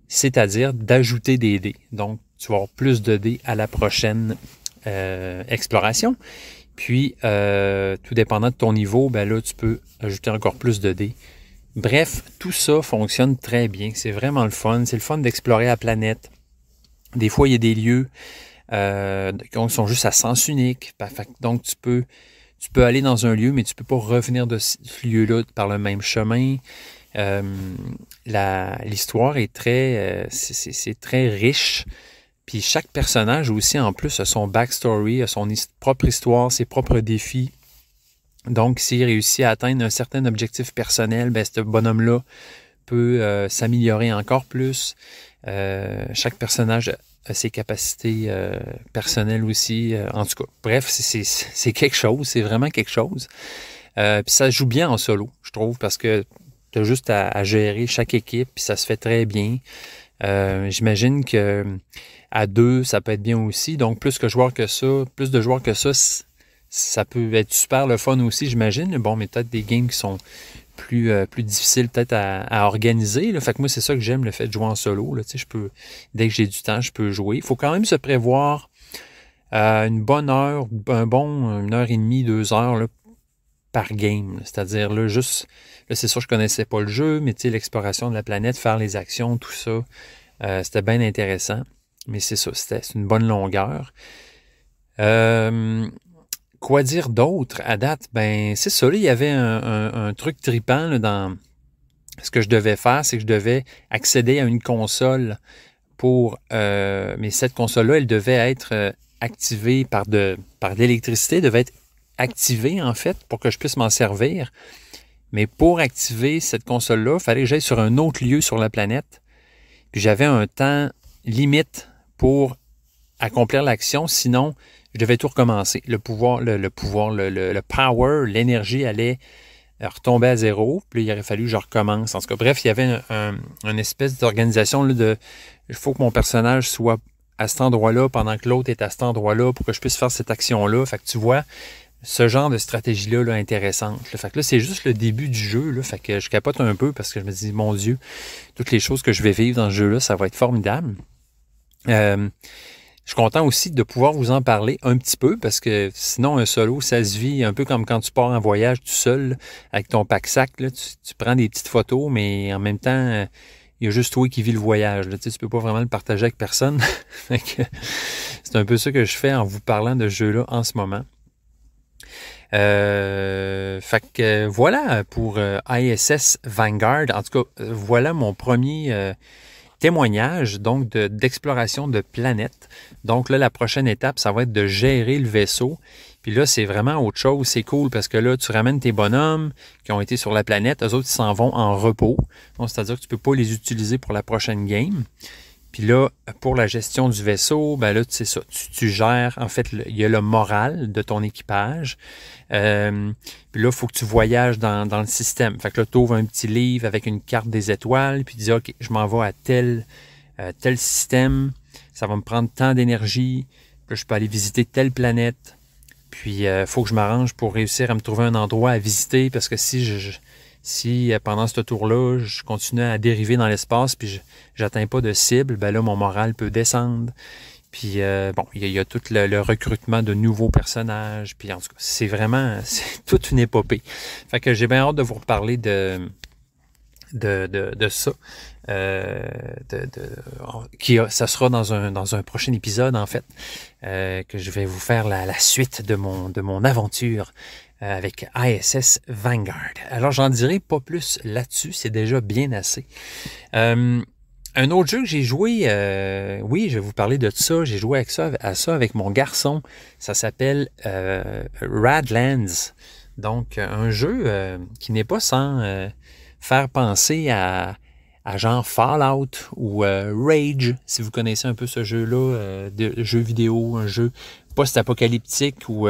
S1: c'est-à-dire d'ajouter des dés. Donc, tu vas avoir plus de dés à la prochaine exploration. Puis, tout dépendant de ton niveau, ben là, tu peux ajouter encore plus de dés. Bref, tout ça fonctionne très bien. C'est vraiment le fun. C'est le fun d'explorer la planète. Des fois, il y a des lieux qui sont juste à sens unique. Donc, tu peux aller dans un lieu, mais tu ne peux pas revenir de ce lieu-là par le même chemin. L'histoire est c'est très riche. Puis chaque personnage aussi, en plus, a son backstory, a son propre histoire, ses propres défis. Donc, s'il réussit à atteindre un certain objectif personnel, ben, ce bonhomme-là peut s'améliorer encore plus. Chaque personnage a ses capacités personnelles aussi. En tout cas, bref, c'est quelque chose. C'est vraiment quelque chose. Puis ça joue bien en solo, je trouve, parce que tu as juste à gérer chaque équipe, puis ça se fait très bien. J'imagine que à 2, ça peut être bien aussi. Donc, plus de joueurs que ça, ça peut être super le fun aussi, j'imagine. Bon, mais peut-être des games qui sont plus difficiles peut-être à organiser. Là. Fait que moi, c'est ça que j'aime, le fait de jouer en solo. Là. Tu sais, dès que j'ai du temps, je peux jouer. Il faut quand même se prévoir une bonne heure, une heure et demie, 2 heures là, par game. C'est-à-dire, là, c'est sûr, je connaissais pas le jeu, mais tu sais, l'exploration de la planète, faire les actions, tout ça, c'était bien intéressant. Mais c'est ça, c'est une bonne longueur. Quoi dire d'autre à date? Ben, c'est ça, là, il y avait un truc trippant là, dans ce que je devais faire, c'est que je devais accéder à une console mais cette console-là, elle devait être activée par de l'électricité, devait être activée, en fait, pour que je puisse m'en servir. Mais pour activer cette console-là, il fallait que j'aille sur un autre lieu sur la planète. Puis j'avais un temps limite pour accomplir l'action, sinon je devais tout recommencer. Le power, l'énergie allait retomber à zéro, puis il aurait fallu que je recommence. En tout cas, bref, il y avait une espèce d'organisation là, il faut que mon personnage soit à cet endroit-là pendant que l'autre est à cet endroit-là pour que je puisse faire cette action-là. Fait que tu vois, ce genre de stratégie-là là, intéressante. Là. Fait que là, c'est juste le début du jeu. Là. Fait que je capote un peu parce que je me dis, mon Dieu, toutes les choses que je vais vivre dans ce jeu-là, ça va être formidable. Je suis content aussi de pouvoir vous en parler un petit peu parce que sinon, un solo, ça se vit un peu comme quand tu pars en voyage tout seul avec ton pack-sac. Là, tu prends des petites photos, mais en même temps, il y a juste toi qui vis le voyage. Là. Tu peux pas vraiment le partager avec personne. C'est un peu ça que je fais en vous parlant de ce jeu-là en ce moment. Fait que voilà pour ISS Vanguard. En tout cas, voilà mon premier témoignage donc d'exploration de planète. Donc là, la prochaine étape, ça va être de gérer le vaisseau. Puis là, c'est vraiment autre chose. C'est cool parce que là, tu ramènes tes bonhommes qui ont été sur la planète. Eux autres, ils s'en vont en repos. Donc, c'est-à-dire que tu peux pas les utiliser pour la prochaine game. Puis là, pour la gestion du vaisseau, ben là, c'est ça. Tu gères, en fait, il y a le moral de ton équipage. Puis là, il faut que tu voyages dans le système. Fait que là, tu ouvres un petit livre avec une carte des étoiles, puis tu dis, OK, je m'en vais à tel système. Ça va me prendre tant d'énergie. Puis là, je peux aller visiter telle planète. Puis, il faut que je m'arrange pour réussir à me trouver un endroit à visiter, parce que si pendant ce tour-là, je continue à dériver dans l'espace puis je n'atteins pas de cible, ben là, mon moral peut descendre. Puis, bon, il y a tout le recrutement de nouveaux personnages. Puis, en tout cas, c'est toute une épopée. Fait que j'ai bien hâte de vous reparler de ça. Ça sera dans un prochain épisode, en fait, que je vais vous faire la suite de mon aventure avec ISS Vanguard. Alors, j'en dirai pas plus là-dessus, c'est déjà bien assez. Un autre jeu que j'ai joué, oui, je vais vous parler de ça, j'ai joué à ça avec mon garçon, ça s'appelle Radlands. Donc, un jeu qui n'est pas sans faire penser à genre Fallout ou Rage, si vous connaissez un peu ce jeu-là, de jeu vidéo, un jeu post-apocalyptique où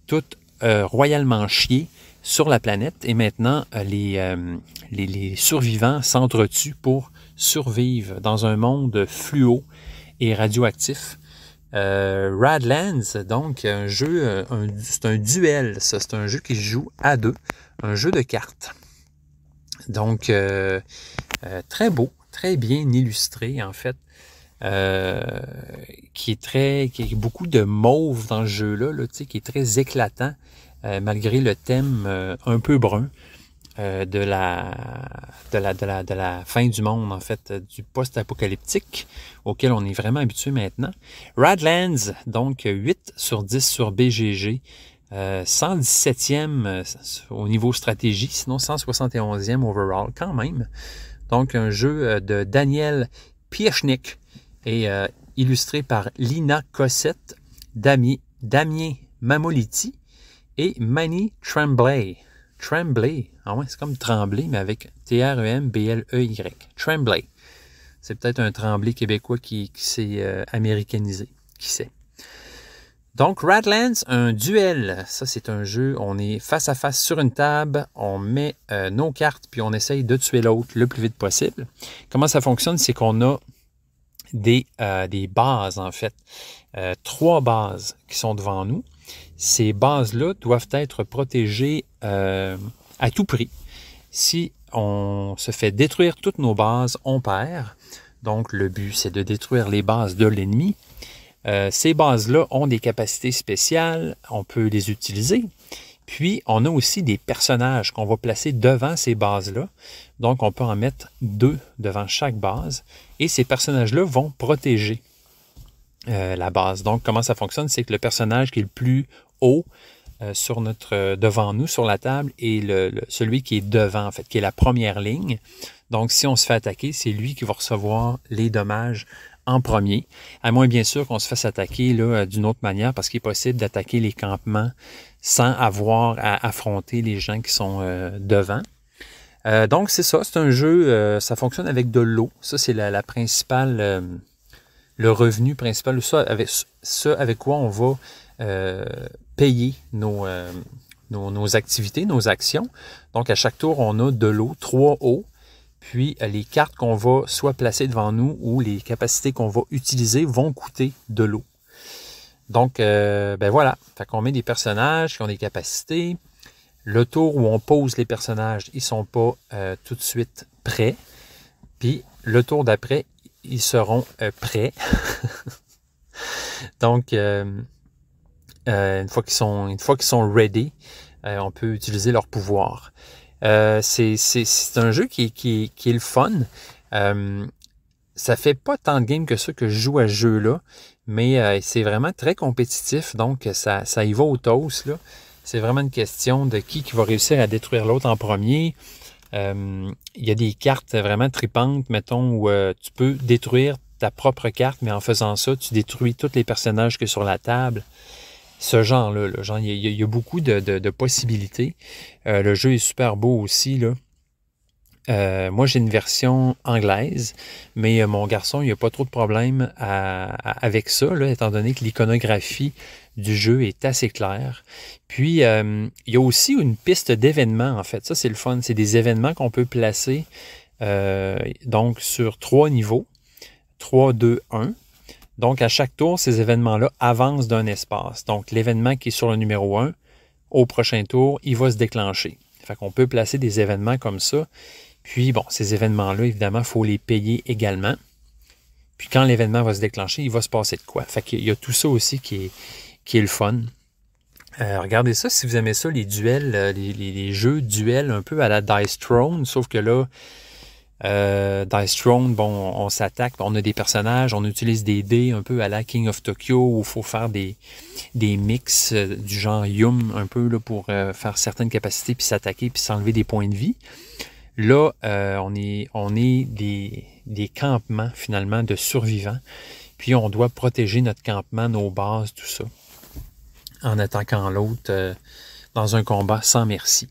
S1: tout royalement chié sur la planète et maintenant les survivants s'entretuent pour survivre dans un monde fluo et radioactif. Radlands, donc un jeu, c'est un duel, ça, c'est un jeu qui se joue à deux, un jeu de cartes. Donc, très beau, très bien illustré en fait, qui est beaucoup de mauve dans ce jeu-là, là, qui est très éclatant, malgré le thème un peu brun de la fin du monde, en fait, du post-apocalyptique auquel on est vraiment habitué maintenant. Radlands, donc 8 sur 10 sur BGG, 117e au niveau stratégie, sinon 171e overall quand même. Donc un jeu de Daniel Piechnik et illustré par Lina Cossette, Damien Mamoliti et Manny Tremblay. Tremblay, ah ouais, c'est comme Tremblay, mais avec T-R-E-M-B-L-E-Y. Tremblay. C'est peut-être un Tremblay québécois qui s'est américanisé, qui sait. Donc, Radlands, un duel. Ça, c'est un jeu, on est face à face sur une table, on met nos cartes, puis on essaye de tuer l'autre le plus vite possible. Comment ça fonctionne? C'est qu'on a des bases, en fait. 3 bases qui sont devant nous. Ces bases-là doivent être protégées à tout prix. Si on se fait détruire toutes nos bases, on perd. Donc, le but, c'est de détruire les bases de l'ennemi. Ces bases-là ont des capacités spéciales, on peut les utiliser. Puis, on a aussi des personnages qu'on va placer devant ces bases-là. Donc, on peut en mettre 2 devant chaque base. Et ces personnages-là vont protéger la base. Donc, comment ça fonctionne? C'est que le personnage qui est le plus haut devant nous sur la table est celui qui est devant, en fait, qui est la première ligne. Donc, si on se fait attaquer, c'est lui qui va recevoir les dommages en premier. À moins, bien sûr, qu'on se fasse attaquer là, d'une autre manière, parce qu'il est possible d'attaquer les campements sans avoir à affronter les gens qui sont devant. Donc, c'est ça. C'est un jeu, ça fonctionne avec de l'eau. Ça, c'est la principale, le revenu principal. Ça, avec quoi on va payer nos activités, nos actions. Donc, à chaque tour, on a de l'eau, 3 eaux. Puis, les cartes qu'on va soit placer devant nous ou les capacités qu'on va utiliser vont coûter de l'eau. Donc, ben voilà. Fait qu'on met des personnages qui ont des capacités. Le tour où on pose les personnages, ils ne sont pas tout de suite prêts. Puis, le tour d'après, ils seront prêts. Donc, une fois qu'ils sont ready, on peut utiliser leur pouvoir. C'est un jeu qui est le fun. Ça fait pas tant de games que ça que je joue à ce jeu-là, mais c'est vraiment très compétitif, donc ça y va au toast, là. C'est vraiment une question de qui va réussir à détruire l'autre en premier. Il y a des cartes vraiment tripantes, mettons, où tu peux détruire ta propre carte, mais en faisant ça, tu détruis tous les personnages que sur la table. Ce genre-là, là, genre, il y a beaucoup de possibilités. Le jeu est super beau aussi, là. Moi, j'ai une version anglaise, mais mon garçon, il n'a pas trop de problème avec ça, là, étant donné que l'iconographie du jeu est assez claire. Puis, il y a aussi une piste d'événements, en fait. Ça, c'est le fun. C'est des événements qu'on peut placer donc sur 3 niveaux. 3, 2, 1. Donc, à chaque tour, ces événements-là avancent d'un espace. Donc, l'événement qui est sur le numéro 1, au prochain tour, il va se déclencher. Fait qu'on peut placer des événements comme ça. Puis, bon, ces événements-là, évidemment, il faut les payer également. Puis, quand l'événement va se déclencher, il va se passer de quoi? Fait qu'il y a tout ça aussi qui est le fun. Regardez ça, si vous aimez ça, les duels, les jeux duels un peu à la Dice Throne, sauf que là, Dice Throne, bon, on s'attaque, on a des personnages, on utilise des dés un peu à la King of Tokyo où il faut faire des mix du genre Yum un peu là, pour faire certaines capacités, puis s'attaquer, puis s'enlever des points de vie. Là, on est des campements finalement de survivants, puis on doit protéger notre campement, nos bases, tout ça, en attaquant l'autre dans un combat sans merci.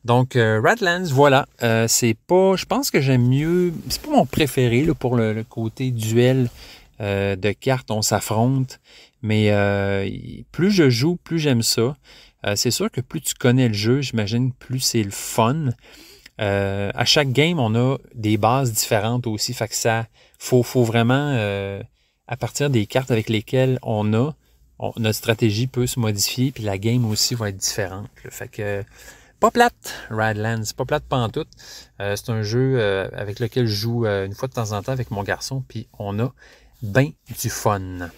S1: Donc, Radlands, voilà, je pense que j'aime mieux, c'est pas mon préféré là, pour le côté duel de cartes, on s'affronte, mais plus je joue, plus j'aime ça. C'est sûr que plus tu connais le jeu, j'imagine, plus c'est le fun. À chaque game, on a des bases différentes aussi, fait que ça, faut vraiment, à partir des cartes avec lesquelles notre stratégie peut se modifier, puis la game aussi va être différente. Là. Fait que pas plate, Radlands, pas plate pantoute. C'est un jeu avec lequel je joue une fois de temps en temps avec mon garçon, puis on a bien du fun.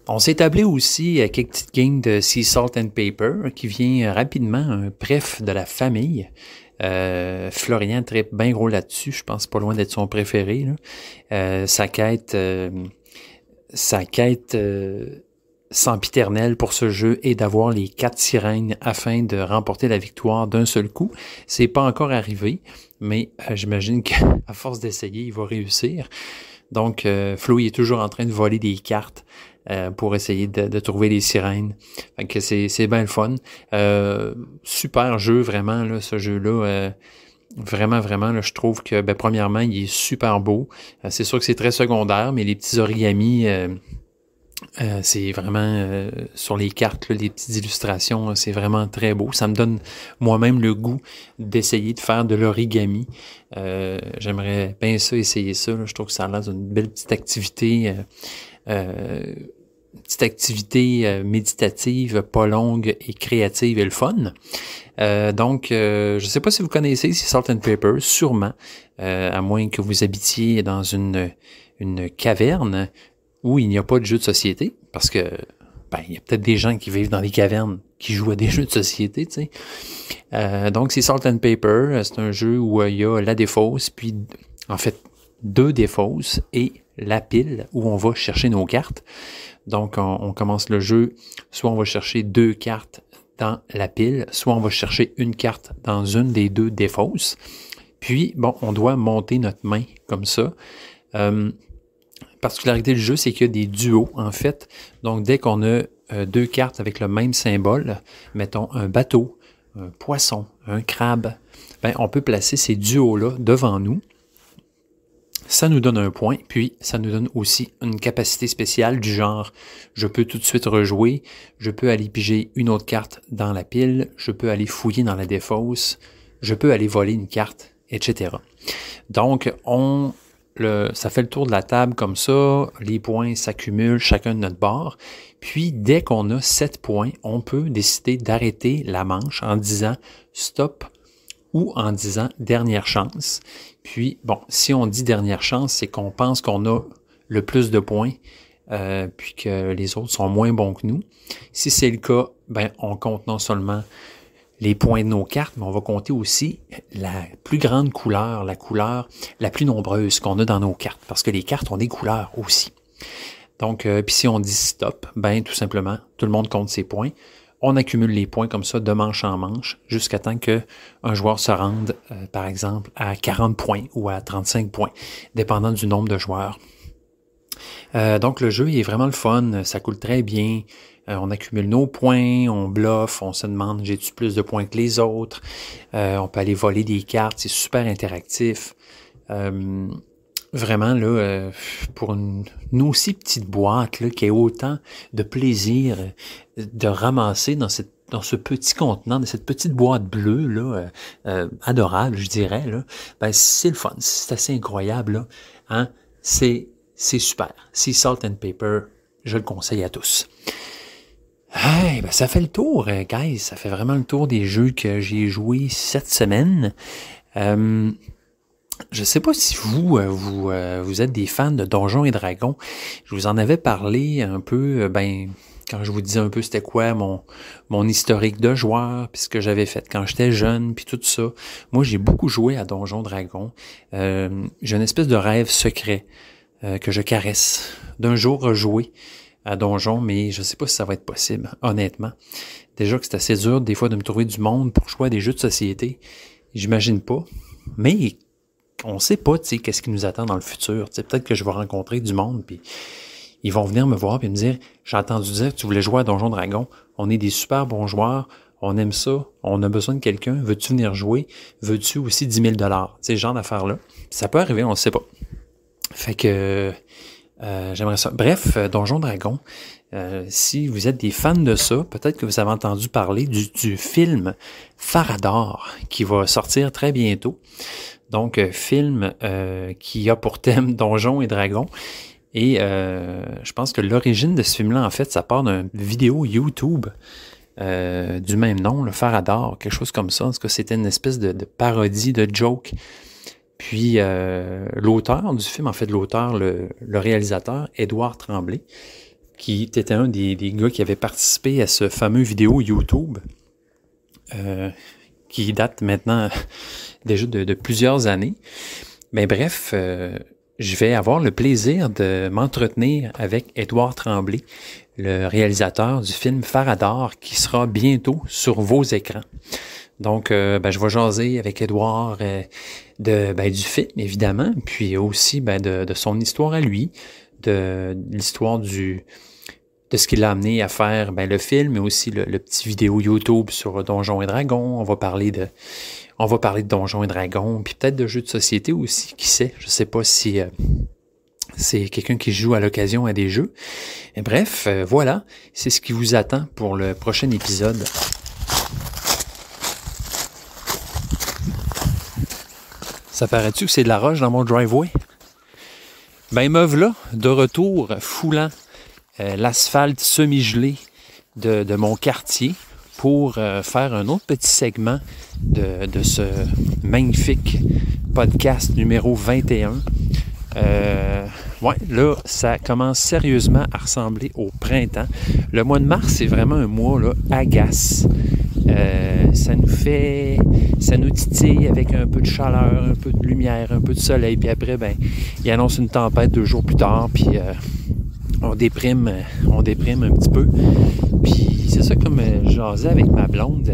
S1: On s'est établi aussi à quelques petites games de Sea Salt and Paper, qui vient rapidement un préf de la famille. Florian trippe bien gros là-dessus, je pense pas loin d'être son préféré. Là. Sa quête sempiternelle pour ce jeu est d'avoir les 4 sirènes afin de remporter la victoire d'un seul coup. C'est pas encore arrivé, mais j'imagine qu'à force d'essayer, il va réussir. Donc, Flo est toujours en train de voler des cartes pour essayer de trouver les sirènes. Fait que c'est bien le fun. Super jeu, vraiment, là, ce jeu-là. Vraiment, vraiment, là, je trouve que, premièrement, il est super beau. C'est sûr que c'est très secondaire, mais les petits origamis... c'est vraiment sur les cartes, là, les petites illustrations, là, c'est vraiment très beau. Ça me donne moi-même le goût d'essayer de faire de l'origami. J'aimerais bien ça, essayer ça. Là. Je trouve que ça a l'air d'une belle petite activité, méditative, pas longue et créative et le fun. Donc, je ne sais pas si vous connaissez Salt and Paper, sûrement, à moins que vous habitiez dans une caverne où il n'y a pas de jeux de société, parce que il y a peut-être des gens qui vivent dans les cavernes qui jouent à des jeux de société, tu sais. Donc, c'est Salt and Paper, c'est un jeu où il y a la défausse, puis en fait 2 défausses et la pile où on va chercher nos cartes. Donc, on commence le jeu, soit on va chercher 2 cartes dans la pile, soit on va chercher une carte dans une des 2 défausses. Puis, bon, on doit monter notre main comme ça. Particularité du jeu, c'est qu'il y a des duos, en fait. Donc, dès qu'on a deux cartes avec le même symbole, mettons un bateau, un poisson, un crabe, ben, on peut placer ces duos-là devant nous. Ça nous donne un point, puis ça nous donne aussi une capacité spéciale du genre, je peux tout de suite rejouer, je peux aller piger une autre carte dans la pile, je peux aller fouiller dans la défausse, je peux aller voler une carte, etc. Donc, ça fait le tour de la table comme ça, les points s'accumulent chacun de notre bord, puis dès qu'on a 7 points, on peut décider d'arrêter la manche en disant « stop » ou en disant « dernière chance ». Puis, bon, si on dit dernière chance, c'est qu'on pense qu'on a le plus de points, puis que les autres sont moins bons que nous. Si c'est le cas, ben, on compte non seulement les points de nos cartes, mais on va compter aussi la plus grande couleur, la couleur la plus nombreuse qu'on a dans nos cartes, parce que les cartes ont des couleurs aussi. Donc, puis si on dit stop, ben, tout simplement, tout le monde compte ses points. On accumule les points comme ça de manche en manche jusqu'à temps qu'un joueur se rende, par exemple, à 40 points ou à 35 points, dépendant du nombre de joueurs. Donc, le jeu est vraiment le fun, ça coule très bien. On accumule nos points, on bluffe, on se demande j'ai-tu plus de points que les autres. On peut aller voler des cartes, c'est super interactif. Vraiment, là, pour une aussi petite boîte là, qui a autant de plaisir de ramasser dans ce petit contenant, dans cette petite boîte bleue, là, adorable, je dirais, là, ben, c'est le fun, c'est assez incroyable, là, hein? C'est super. Sea Salt and Paper, je le conseille à tous. Hey, ben, ça fait le tour, guys, ça fait vraiment le tour des jeux que j'ai joués cette semaine. Je ne sais pas si vous êtes des fans de Donjons et Dragons. Je vous en avais parlé un peu, quand je vous disais un peu c'était quoi mon historique de joueur, puis ce que j'avais fait quand j'étais jeune, puis tout ça. Moi, j'ai beaucoup joué à Donjons et Dragons. J'ai une espèce de rêve secret que je caresse d'un jour rejouer à Donjons, mais je ne sais pas si ça va être possible, honnêtement. Déjà que c'est assez dur des fois de me trouver du monde pour jouer à des jeux de société. J'imagine pas. Mais on sait pas, tu sais, qu'est-ce qui nous attend dans le futur. Tu sais, peut-être que je vais rencontrer du monde, puis ils vont venir me voir et me dire « J'ai entendu dire que tu voulais jouer à Donjons Dragons. On est des super bons joueurs. On aime ça. On a besoin de quelqu'un. Veux-tu venir jouer? Veux-tu aussi 10 000 $? Tu sais, ce genre d'affaires-là. Ça peut arriver, on ne sait pas. Fait que j'aimerais ça. Bref, Donjons Dragons. Si vous êtes des fans de ça, peut-être que vous avez entendu parler du film Farador qui va sortir très bientôt. Donc, film qui a pour thème Donjons et Dragons. Et je pense que l'origine de ce film-là, en fait, ça part d'une vidéo YouTube du même nom, le Farador, quelque chose comme ça. En tout cas, c'était une espèce de parodie, de joke. Puis, l'auteur du film, en fait, le réalisateur, Édouard Tremblay, qui était un des gars qui avait participé à ce fameux vidéo YouTube, qui date maintenant déjà de plusieurs années. Mais bref, je vais avoir le plaisir de m'entretenir avec Édouard Tremblay, le réalisateur du film Farador, qui sera bientôt sur vos écrans. Donc, je vais jaser avec Édouard du film, évidemment, puis aussi de son histoire à lui, de l'histoire de ce qui l'a amené à faire le film, mais aussi le petit vidéo YouTube sur Donjons et Dragons. On va parler de Donjons et Dragons, puis peut-être de jeux de société aussi, qui sait. Je sais pas si c'est quelqu'un qui joue à l'occasion à des jeux. Et bref, voilà, c'est ce qui vous attend pour le prochain épisode. Ça paraît-tu que c'est de la roche dans mon driveway? Ben, me voilà, de retour, foulant l'asphalte semi-gelé de mon quartier pour faire un autre petit segment de ce magnifique podcast numéro 21. Là, ça commence sérieusement à ressembler au printemps. Le mois de mars, c'est vraiment un mois là, agace. Ça nous titille avec un peu de chaleur, un peu de lumière, un peu de soleil, puis après, il annonce une tempête 2 jours plus tard, puis on déprime un petit peu. Puis c'est ça, comme jasais avec ma blonde,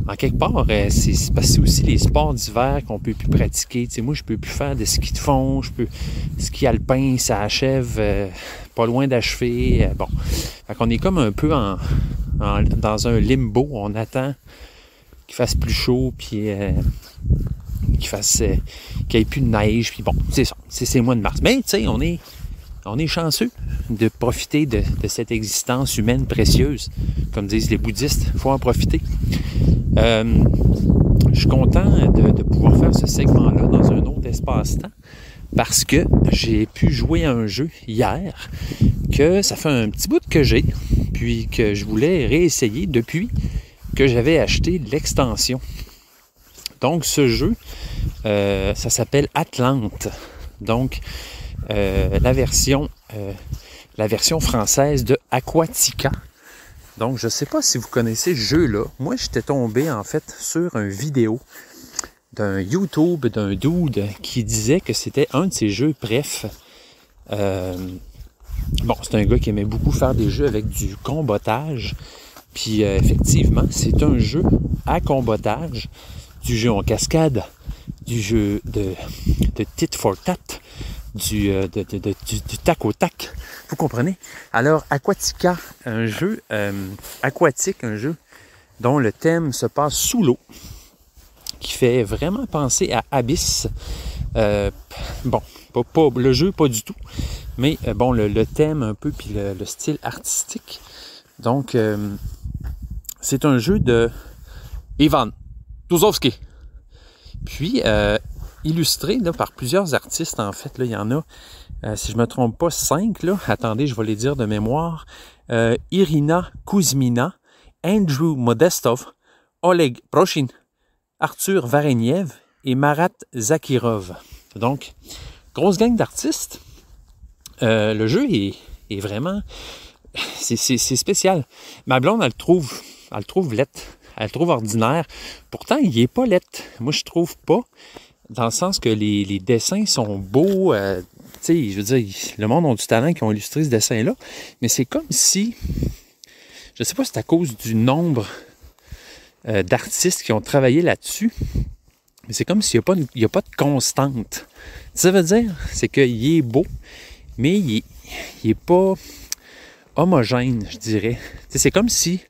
S1: en quelque part, c'est parce que c'est aussi les sports d'hiver qu'on peut plus pratiquer. Tu sais, moi, je peux plus faire de ski de fond, ski alpin, ça achève pas loin d'achever. Bon, fait qu'on est comme un peu dans un limbo. On attend qu'il fasse plus chaud, puis qu'il n'y ait plus de neige. Puis bon, c'est ça, c'est le mois de mars. Mais tu sais, on est chanceux de profiter de cette existence humaine précieuse. Comme disent les bouddhistes, il faut en profiter. Je suis content de pouvoir faire ce segment-là dans un autre espace-temps parce que j'ai pu jouer à un jeu hier que ça fait un petit bout que j'ai, puis que je voulais réessayer depuis que j'avais acheté l'extension. Donc ce jeu, ça s'appelle Atlante. Donc la version française de Aquatica. Donc, je ne sais pas si vous connaissez ce jeu-là. Moi, j'étais tombé, en fait, sur une vidéo d'un YouTube, d'un dude qui disait que c'était un de ses jeux préf. Bon, c'est un gars qui aimait beaucoup faire des jeux avec du combotage. Puis, effectivement, c'est un jeu à combotage, du jeu en cascade, du jeu de tit for tat, du tac au tac. Vous comprenez? Alors, Aquatica, un jeu aquatique, un jeu dont le thème se passe sous l'eau, qui fait vraiment penser à Abyss. Bon, pas le jeu, pas du tout, mais bon, le thème un peu, puis le style artistique. Donc, c'est un jeu de Ivan Tuzowski. Puis, illustré là, par plusieurs artistes, en fait. Là, il y en a, si je ne me trompe pas, 5. Là. Attendez, je vais les dire de mémoire. Irina Kuzmina, Andrew Modestov, Oleg Proshin, Arthur Vareniev et Marat Zakirov. Donc, grosse gang d'artistes. Le jeu est vraiment... C'est spécial. Ma blonde, elle le trouve laite. Elle le trouve ordinaire. Pourtant, il n'est pas laite. Moi, je trouve pas. Dans le sens que les dessins sont beaux. Tu sais, je veux dire, le monde a du talent qui ont illustré ce dessin-là. Mais c'est comme si... Je ne sais pas si c'est à cause du nombre d'artistes qui ont travaillé là-dessus. Mais c'est comme s'il n'y a pas de constante. Ça veut dire, c'est qu'il est beau, mais il n'est pas homogène, je dirais. T'sais, c'est comme si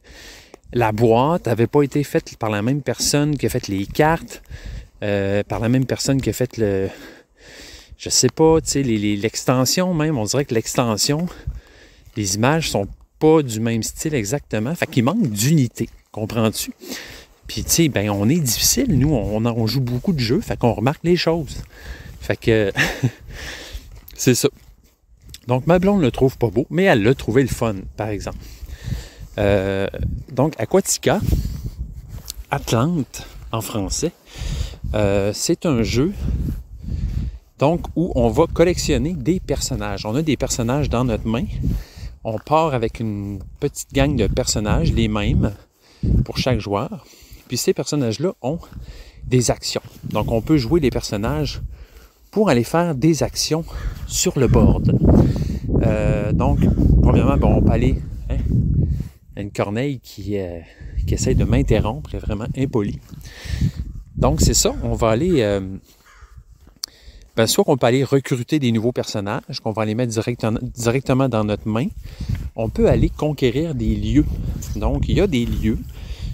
S1: la boîte n'avait pas été faite par la même personne qui a fait les cartes, par la même personne qui a fait je sais pas, tu sais, l'extension même. On dirait que l'extension, les images sont pas du même style exactement. Fait qu'il manque d'unité. Comprends-tu? Puis, tu sais, ben, on est difficile. Nous, on joue beaucoup de jeux. Fait qu'on remarque les choses. Fait que, c'est ça. Donc, ma blonde ne le trouve pas beau, mais elle l'a trouvé le fun, par exemple. Donc, Aquatica, Atlante, en français, c'est un jeu donc où on va collectionner des personnages. On a des personnages dans notre main. On part avec une petite gang de personnages, les mêmes, pour chaque joueur. Puis ces personnages-là ont des actions. Donc, on peut jouer les personnages pour aller faire des actions sur le board. Donc, premièrement, bon, on peut aller... une corneille qui essaie de m'interrompre, est vraiment impolie. Donc, c'est ça, on va aller... soit qu'on peut aller recruter des nouveaux personnages, qu'on va les mettre directement dans notre main. On peut aller conquérir des lieux. Donc, il y a des lieux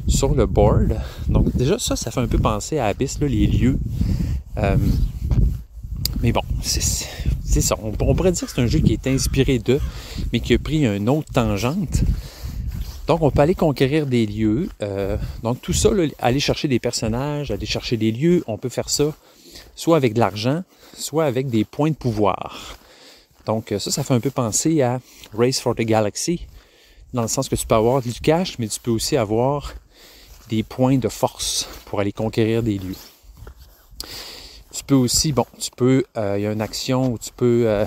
S1: sur le board. Donc, déjà, ça fait un peu penser à Abyss, là, les lieux. Mais bon, c'est ça. On pourrait dire que c'est un jeu qui est inspiré d'eux, mais qui a pris une autre tangente. Donc, on peut aller conquérir des lieux. Donc, tout ça, là, aller chercher des personnages, aller chercher des lieux, on peut faire ça soit avec de l'argent, soit avec des points de pouvoir. Donc, ça fait un peu penser à Race for the Galaxy, dans le sens que tu peux avoir du cash, mais tu peux aussi avoir des points de force pour aller conquérir des lieux. Tu peux aussi, il y a une action où tu peux,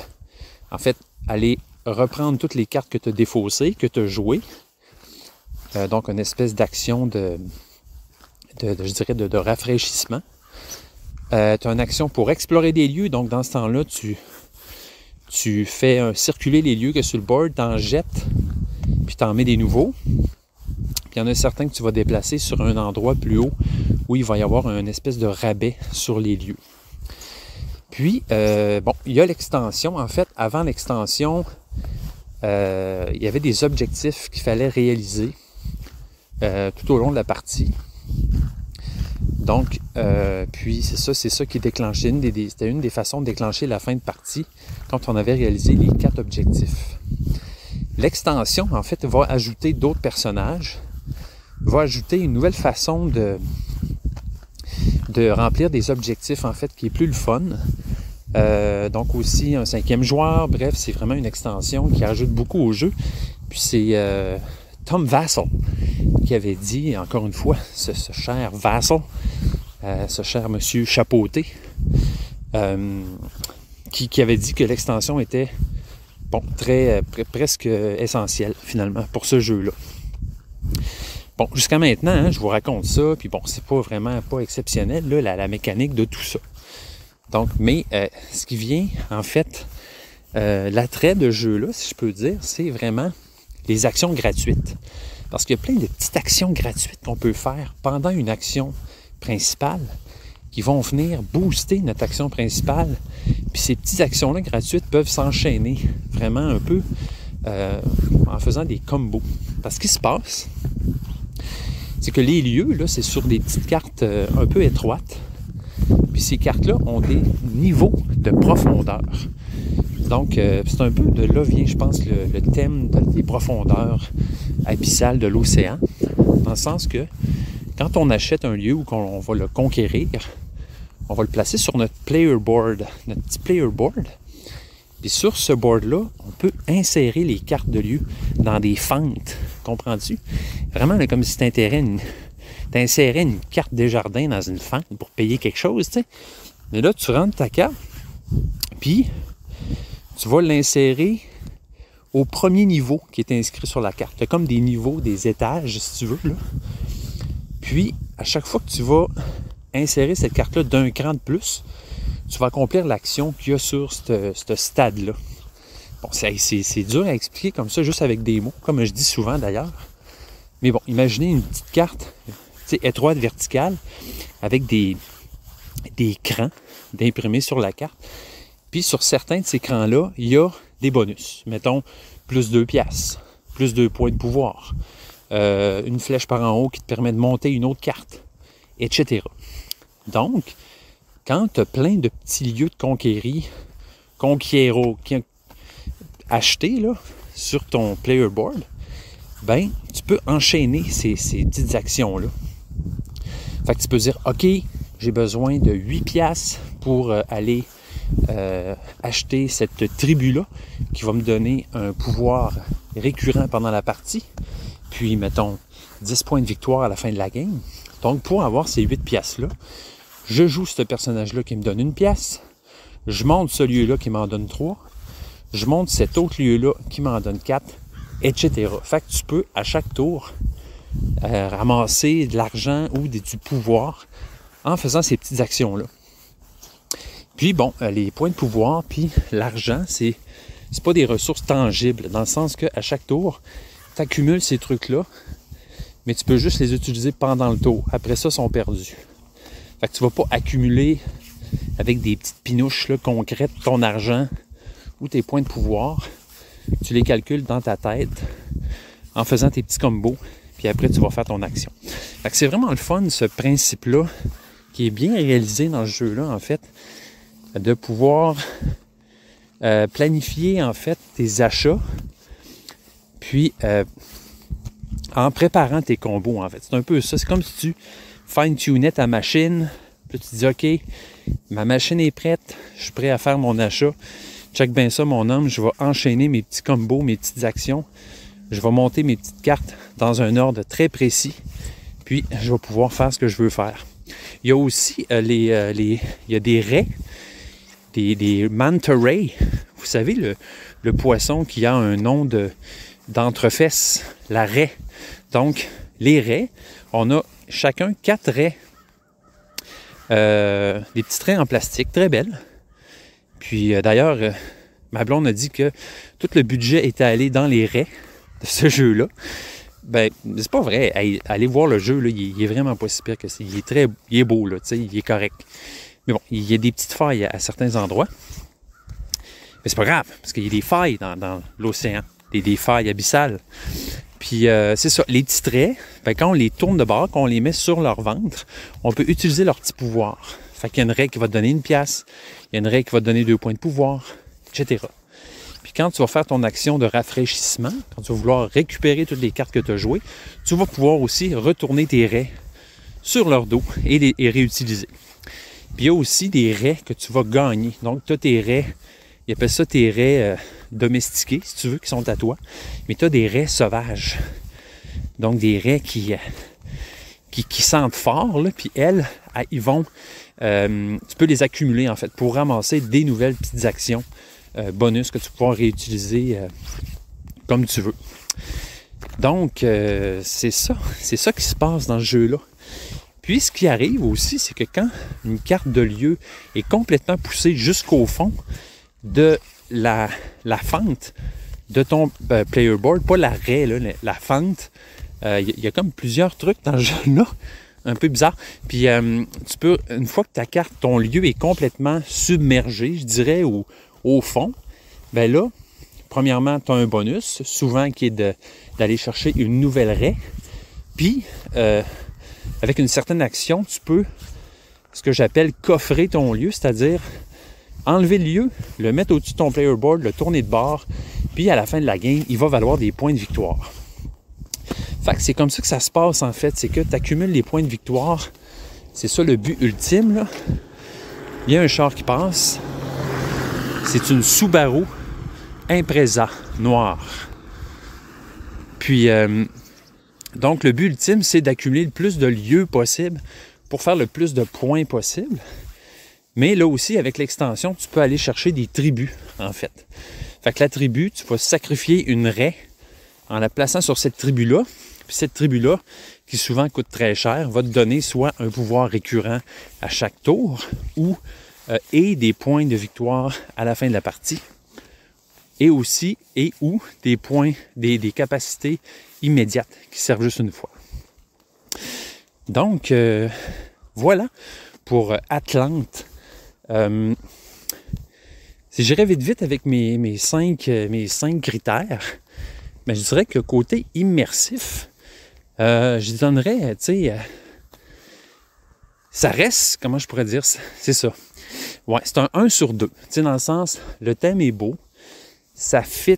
S1: en fait, aller reprendre toutes les cartes que tu as défaussées, que tu as jouées. Donc, une espèce d'action je dirais, de rafraîchissement. Tu as une action pour explorer des lieux. Donc, dans ce temps-là, tu fais circuler les lieux que sur le board, tu en jettes, puis tu en mets des nouveaux. Puis il y en a certains que tu vas déplacer sur un endroit plus haut où il va y avoir une espèce de rabais sur les lieux. Puis, bon, il y a l'extension. En fait, avant l'extension, il y avait des objectifs qu'il fallait réaliser tout au long de la partie. Donc, puis c'est ça qui déclenchait, c'était une des façons de déclencher la fin de partie quand on avait réalisé les 4 objectifs. L'extension, en fait, va ajouter d'autres personnages, va ajouter une nouvelle façon de remplir des objectifs, en fait, qui est plus le fun. Donc aussi un 5e joueur, bref, c'est vraiment une extension qui ajoute beaucoup au jeu. Puis c'est Tom Vasel qui avait dit, encore une fois, ce cher Vasel, ce cher monsieur chapeauté, qui avait dit que l'extension était presque essentielle finalement pour ce jeu-là. Bon, jusqu'à maintenant, hein, je vous raconte ça, puis bon, c'est pas exceptionnel, là, la mécanique de tout ça. Donc, mais ce qui vient, en fait, l'attrait de jeu-là, si je peux dire, c'est vraiment les actions gratuites. Parce qu'il y a plein de petites actions gratuites qu'on peut faire pendant une action principale qui vont venir booster notre action principale. Puis ces petites actions-là gratuites peuvent s'enchaîner vraiment un peu en faisant des combos. Parce qu'il se passe, c'est que les lieux, là, c'est sur des petites cartes un peu étroites. Puis ces cartes-là ont des niveaux de profondeur. Donc, c'est un peu de là vient, je pense, le thème des profondeurs abyssales de l'océan. Dans le sens que, quand on achète un lieu où on va le conquérir, on va le placer sur notre player board, notre petit player board. Puis sur ce board-là, on peut insérer les cartes de lieu dans des fentes. Comprends-tu? Vraiment, là, comme si tu insérais une carte Desjardins dans une fente pour payer quelque chose, tu sais. Mais là, tu rentres ta carte, puis tu vas l'insérer au premier niveau qui est inscrit sur la carte. Il y a comme des niveaux, des étages, si tu veux, là. Puis, à chaque fois que tu vas insérer cette carte-là d'un cran de plus, tu vas accomplir l'action qu'il y a sur ce stade-là. Bon, c'est dur à expliquer comme ça, juste avec des mots, comme je dis souvent d'ailleurs. Mais bon, imaginez une petite carte, étroite, verticale, avec des crans d'imprimés sur la carte. Puis sur certains de ces crans-là, il y a des bonus. Mettons, plus 2 piastres, plus 2 points de pouvoir, une flèche par en haut qui te permet de monter une autre carte, etc. Donc, quand tu as plein de petits lieux de conquéro achetés là, sur ton player board, ben, tu peux enchaîner ces petites actions-là. Fait que tu peux dire, OK, j'ai besoin de 8 piastres pour aller acheter cette tribu-là qui va me donner un pouvoir récurrent pendant la partie. Puis, mettons, 10 points de victoire à la fin de la game. Donc, pour avoir ces 8 piastres-là, je joue ce personnage-là qui me donne 1 pièce. Je monte ce lieu-là qui m'en donne 3. Je monte cet autre lieu-là qui m'en donne 4, etc. Fait que tu peux, à chaque tour, ramasser de l'argent ou du pouvoir en faisant ces petites actions-là. Puis bon, les points de pouvoir puis l'argent, c'est pas des ressources tangibles, dans le sens qu'à chaque tour, tu accumules ces trucs-là, mais tu peux juste les utiliser pendant le tour. Après ça, ils sont perdus. Fait que tu ne vas pas accumuler avec des petites pinouches là, concrètes ton argent ou tes points de pouvoir. Tu les calcules dans ta tête en faisant tes petits combos, puis après tu vas faire ton action. Fait que c'est vraiment le fun, ce principe-là, qui est bien réalisé dans ce jeu-là, en fait, de pouvoir planifier, en fait, tes achats, puis en préparant tes combos, en fait. C'est un peu ça. C'est comme si tu fine-tunais ta machine, puis tu te dis, OK, ma machine est prête, je suis prêt à faire mon achat. Check bien ça, mon homme, je vais enchaîner mes petits combos, mes petites actions. Je vais monter mes petites cartes dans un ordre très précis, puis je vais pouvoir faire ce que je veux faire. Il y a aussi il y a des raies, des manta rays. Vous savez, le poisson qui a un nom d'entrefesse, la raie. Donc, les raies, on a chacun 4 raies, des petits raies en plastique, très belles. Puis d'ailleurs, ma blonde a dit que tout le budget était allé dans les raies de ce jeu-là. Ben, c'est pas vrai. Hey, allez voir le jeu, là, il est vraiment pas si pire que ça. Il est beau, là, tu sais, il est correct. Mais bon, il y a des petites failles à certains endroits. Mais c'est pas grave, parce qu'il y a des failles dans l'océan, des failles abyssales. Puis c'est ça, les petits traits, ben, quand on les tourne de bord, quand on les met sur leur ventre, on peut utiliser leur petit pouvoir. Fait qu'il y a une raie qui va te donner 1 pièce, il y a une raie qui va te donner 2 points de pouvoir, etc. Puis quand tu vas faire ton action de rafraîchissement, quand tu vas vouloir récupérer toutes les cartes que tu as jouées, tu vas pouvoir aussi retourner tes raies sur leur dos et les réutiliser. Puis il y a aussi des raies que tu vas gagner. Donc tu as tes raies, ils appellent ça tes raies domestiquées, si tu veux, qui sont à toi. Mais tu as des raies sauvages. Donc des raies qui sentent fort, là, puis elles, ils vont... tu peux les accumuler, en fait, pour ramasser des nouvelles petites actions bonus que tu peux pouvoir réutiliser comme tu veux. Donc, c'est ça qui se passe dans ce jeu-là. Puis, ce qui arrive aussi, c'est que quand une carte de lieu est complètement poussée jusqu'au fond de la fente de ton player board, pas la raie, là, la fente, il y a comme plusieurs trucs dans ce jeu-là, un peu bizarre. Puis, tu peux, une fois que ta carte, ton lieu est complètement submergé, je dirais, au fond, bien là, premièrement, tu as un bonus, souvent qui est d'aller chercher une nouvelle raie. Puis, avec une certaine action, tu peux, ce que j'appelle coffrer ton lieu, c'est-à-dire enlever le lieu, le mettre au-dessus de ton player board, le tourner de bord, puis à la fin de la game, il va valoir des points de victoire. Fait que c'est comme ça que ça se passe, en fait, c'est que tu accumules les points de victoire. C'est ça le but ultime, là. Il y a un char qui passe. C'est une Subaru Impreza noire. Puis, donc, le but ultime, c'est d'accumuler le plus de lieux possible pour faire le plus de points possible. Mais là aussi, avec l'extension, tu peux aller chercher des tribus, en fait. Fait que la tribu, tu vas sacrifier une raie en la plaçant sur cette tribu-là. Puis cette tribu-là, qui souvent coûte très cher, va te donner soit un pouvoir récurrent à chaque tour ou et des points de victoire à la fin de la partie. Et aussi, ou des points, des capacités immédiates qui servent juste une fois. Donc, voilà pour Atlante. Si j'irais vite avec mes 5 critères, mais je dirais que côté immersif, je donnerais, tu sais, ça reste, comment je pourrais dire, c'est ça. Ouais, c'est un 1 sur 2. Tu sais, dans le sens, le thème est beau, ça fit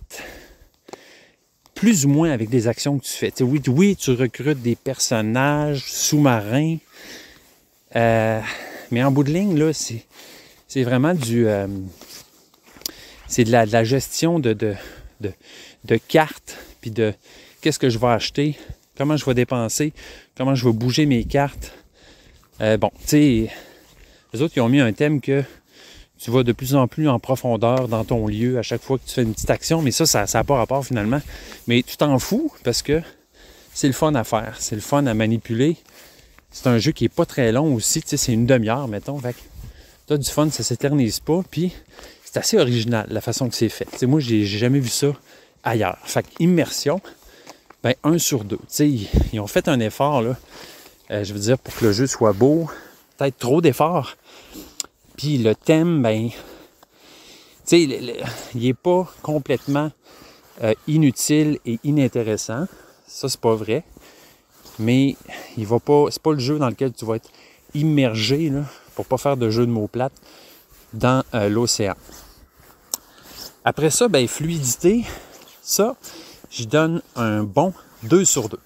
S1: plus ou moins avec des actions que tu fais. Tu sais, oui, tu recrutes des personnages sous-marins, mais en bout de ligne, là, c'est vraiment c'est de la gestion de cartes, puis de qu'est-ce que je vais acheter, comment je vais dépenser, comment je vais bouger mes cartes. Bon, tu sais, les autres, ils ont mis un thème que tu vas de plus en plus en profondeur dans ton lieu à chaque fois que tu fais une petite action, mais ça n'a pas rapport finalement. Mais tu t'en fous parce que c'est le fun à faire, c'est le fun à manipuler. C'est un jeu qui est pas très long aussi, tu sais, c'est une demi-heure, mettons. Fait que t'as du fun, ça s'éternise pas, puis c'est assez original la façon que c'est fait. Tu sais, moi, j'ai jamais vu ça ailleurs. Fait que immersion, ben 1 sur 2. Tu sais, ils ont fait un effort, là, je veux dire, pour que le jeu soit beau, peut-être trop d'efforts. Puis le thème, ben, tu sais, il n'est pas complètement inutile et inintéressant. Ça, c'est pas vrai. Mais il va pas, c'est pas le jeu dans lequel tu vas être immergé, là, pour pas faire de jeu de mots plates, dans l'océan. Après ça, ben, fluidité, ça, je donne un bon 2 sur 2.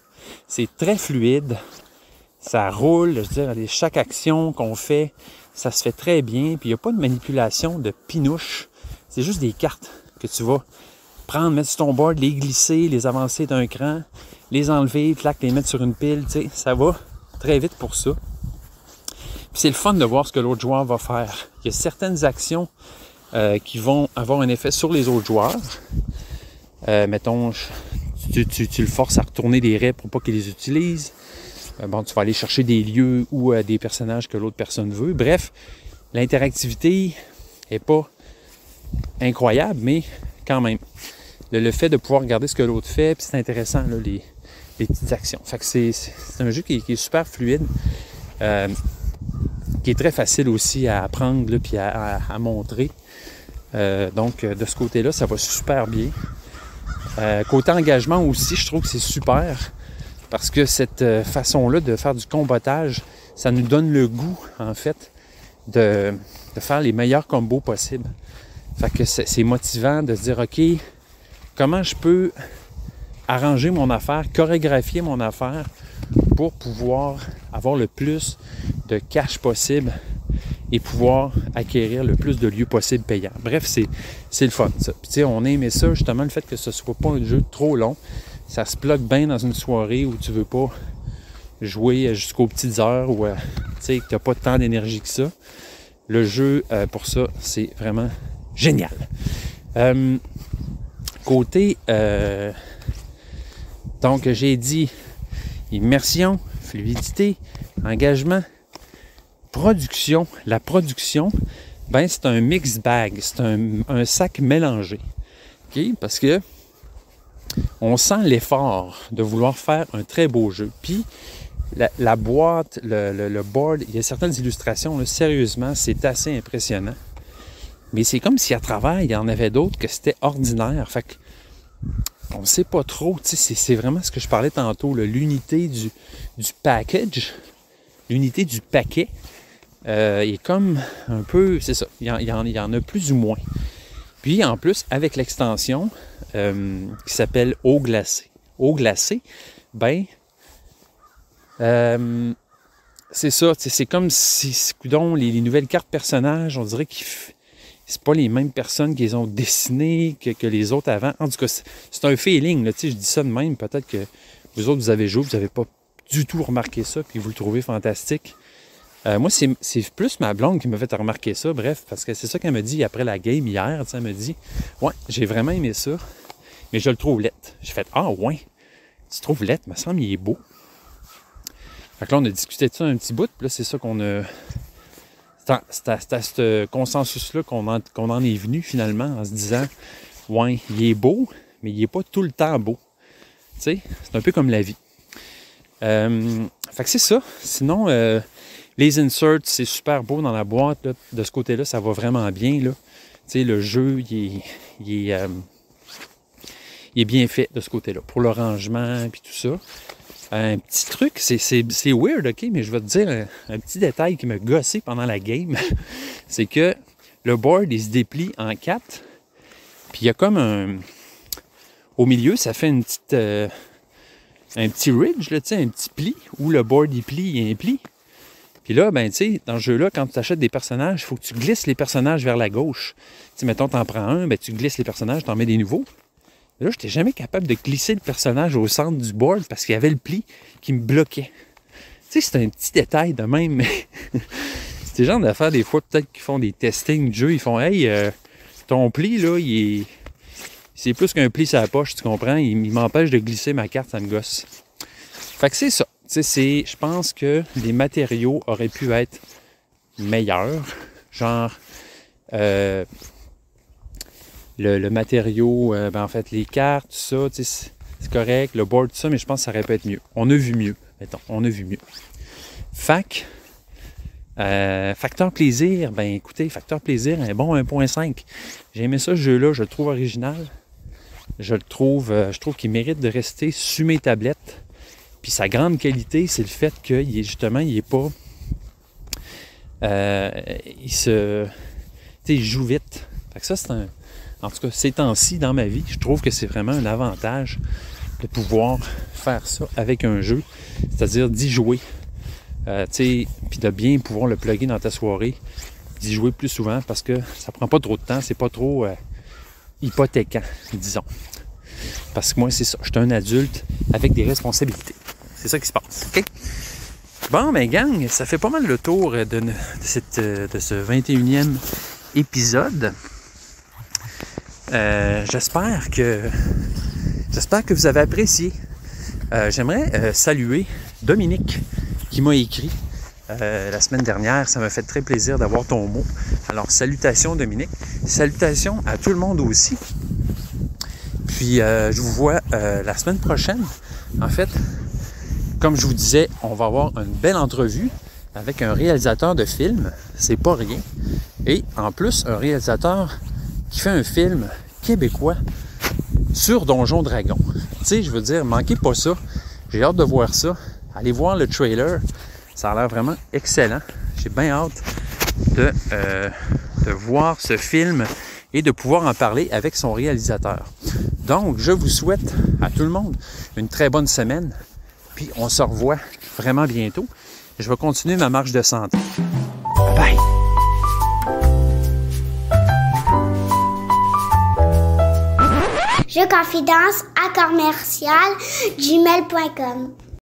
S1: C'est très fluide, ça roule, je veux dire, chaque action qu'on fait, ça se fait très bien, puis il n'y a pas de manipulation de pinouche, c'est juste des cartes que tu vas prendre, mettre sur ton board, les glisser, les avancer d'un cran, les enlever, les mettre sur une pile, tu sais, ça va très vite pour ça. Puis c'est le fun de voir ce que l'autre joueur va faire. Il y a certaines actions qui vont avoir un effet sur les autres joueurs. Mettons, tu le forces à retourner des raies pour pas qu'ils les utilisent. Bon, tu vas aller chercher des lieux ou des personnages que l'autre personne veut. Bref, l'interactivité n'est pas incroyable, mais quand même. Le fait de pouvoir regarder ce que l'autre fait, puis c'est intéressant, là, les petites actions. Fait que c'est un jeu qui est super fluide, qui est très facile aussi à apprendre, là, puis à montrer. Donc, de ce côté-là, ça va super bien. Côté engagement aussi, je trouve que c'est super parce que cette façon-là de faire du combattage, ça nous donne le goût, en fait, de faire les meilleurs combos possibles. Fait que c'est motivant de se dire, OK, comment je peux arranger mon affaire, chorégraphier mon affaire pour pouvoir avoir le plus de cash possible et pouvoir acquérir le plus de lieux possibles payants. Bref, c'est le fun, ça. Puis, tu sais, on a aimé ça, justement, le fait que ce soit pas un jeu trop long. Ça se plug bien dans une soirée où tu veux pas jouer jusqu'aux petites heures ou, tu sais, que tu n'as pas tant d'énergie que ça. Le jeu, pour ça, c'est vraiment génial. Côté, donc, j'ai dit immersion, fluidité, engagement, production. La production, ben c'est un mix bag, c'est un sac mélangé. Okay? Parce que on sent l'effort de vouloir faire un très beau jeu. Puis la boîte, le board, il y a certaines illustrations, là, sérieusement, c'est assez impressionnant. Mais c'est comme si à travers, il y en avait d'autres que c'était ordinaire. Fait que on ne sait pas trop. C'est vraiment ce que je parlais tantôt, l'unité du package, l'unité du paquet. Il est comme un peu, c'est ça, il y en a plus ou moins. Puis en plus, avec l'extension qui s'appelle Eau glacée. Eau glacée, ben, c'est ça, c'est comme si, coudonc, les nouvelles cartes personnages, on dirait que c'est pas les mêmes personnes qui les ont dessinées que les autres avant. En tout cas, c'est un feeling, là, je dis ça de même, peut-être que vous autres, vous avez joué, vous n'avez pas du tout remarqué ça, puis vous le trouvez fantastique. Moi, c'est plus ma blonde qui m'a fait remarquer ça, bref, parce que c'est ça qu'elle me dit après la game hier, elle me dit « Ouais, j'ai vraiment aimé ça, mais je le trouve laid. » J'ai fait « Ah ouais, tu trouves laid? Il me semble qu'il est beau. » Fait que là, on a discuté de ça un petit bout, puis là, c'est ça qu'on a... C'est à ce consensus-là qu'on en est venu, finalement, en se disant « Ouais, il est beau, mais il n'est pas tout le temps beau. » Tu sais, c'est un peu comme la vie. Fait que c'est ça. Sinon... les inserts, c'est super beau dans la boîte. Là. De ce côté-là, ça va vraiment bien. Là. Le jeu, il est bien fait de ce côté-là. Pour le rangement et tout ça. Un petit truc, c'est weird, OK? Mais je vais te dire un petit détail qui m'a gossé pendant la game. C'est que le board, il se déplie en 4. Puis il y a comme au milieu, ça fait une petite... un petit ridge, là, un petit pli, où le board, il plie, il y a un pli. Puis là, ben, tu sais, dans ce jeu-là, quand tu achètes des personnages, il faut que tu glisses les personnages vers la gauche. Tu sais, mettons, tu en prends un, ben, tu glisses les personnages, tu en mets des nouveaux. Et là, je n'étais jamais capable de glisser le personnage au centre du board parce qu'il y avait le pli qui me bloquait. Tu sais, c'est un petit détail de même, mais c'est des gens d'affaires, des fois, peut-être qui font des testings de jeu, ils font « Hey, ton pli, là, c'est plus qu'un pli sur la poche, tu comprends? Il m'empêche de glisser ma carte, ça me gosse. » Fait que c'est ça. Je pense que les matériaux auraient pu être meilleurs. Genre, le matériau, en fait, les cartes, tout ça, c'est correct, le board, tout ça, mais je pense que ça aurait pu être mieux. On a vu mieux, mettons, on a vu mieux. Facteur plaisir, ben écoutez, facteur plaisir, un bon 1.5. J'ai aimé ça, ce jeu-là, je le trouve original. Je trouve qu'il mérite de rester sur mes tablettes. Puis sa grande qualité, c'est le fait qu'il est justement, il est pas... il joue vite. Fait que ça, c'est un... En tout cas, ces temps-ci, dans ma vie, je trouve que c'est vraiment un avantage de pouvoir faire ça avec un jeu. C'est-à-dire d'y jouer. Puis de bien pouvoir le plugger dans ta soirée. D'y jouer plus souvent parce que ça prend pas trop de temps. C'est pas trop hypothéquant, disons. Parce que moi, c'est ça. Je suis un adulte avec des responsabilités. C'est ça qui se passe. OK? Bon, ben gang, ça fait pas mal le tour de ce 21e épisode. J'espère que vous avez apprécié. J'aimerais saluer Dominique qui m'a écrit la semaine dernière. Ça m'a fait très plaisir d'avoir ton mot. Alors, salutations Dominique. Salutations à tout le monde aussi. Puis, je vous vois la semaine prochaine En fait, comme je vous disais, on va avoir une belle entrevue avec un réalisateur de film, c'est pas rien. Et en plus, un réalisateur qui fait un film québécois sur Donjon Dragon. Tu sais, je veux dire, manquez pas ça. J'ai hâte de voir ça. Allez voir le trailer. Ça a l'air vraiment excellent. J'ai bien hâte de voir ce film et de pouvoir en parler avec son réalisateur. Donc, je vous souhaite à tout le monde une très bonne semaine. Puis, on se revoit vraiment bientôt. Je vais continuer ma marche de santé. Bye!
S5: Jeux confidence à commercial gmail.com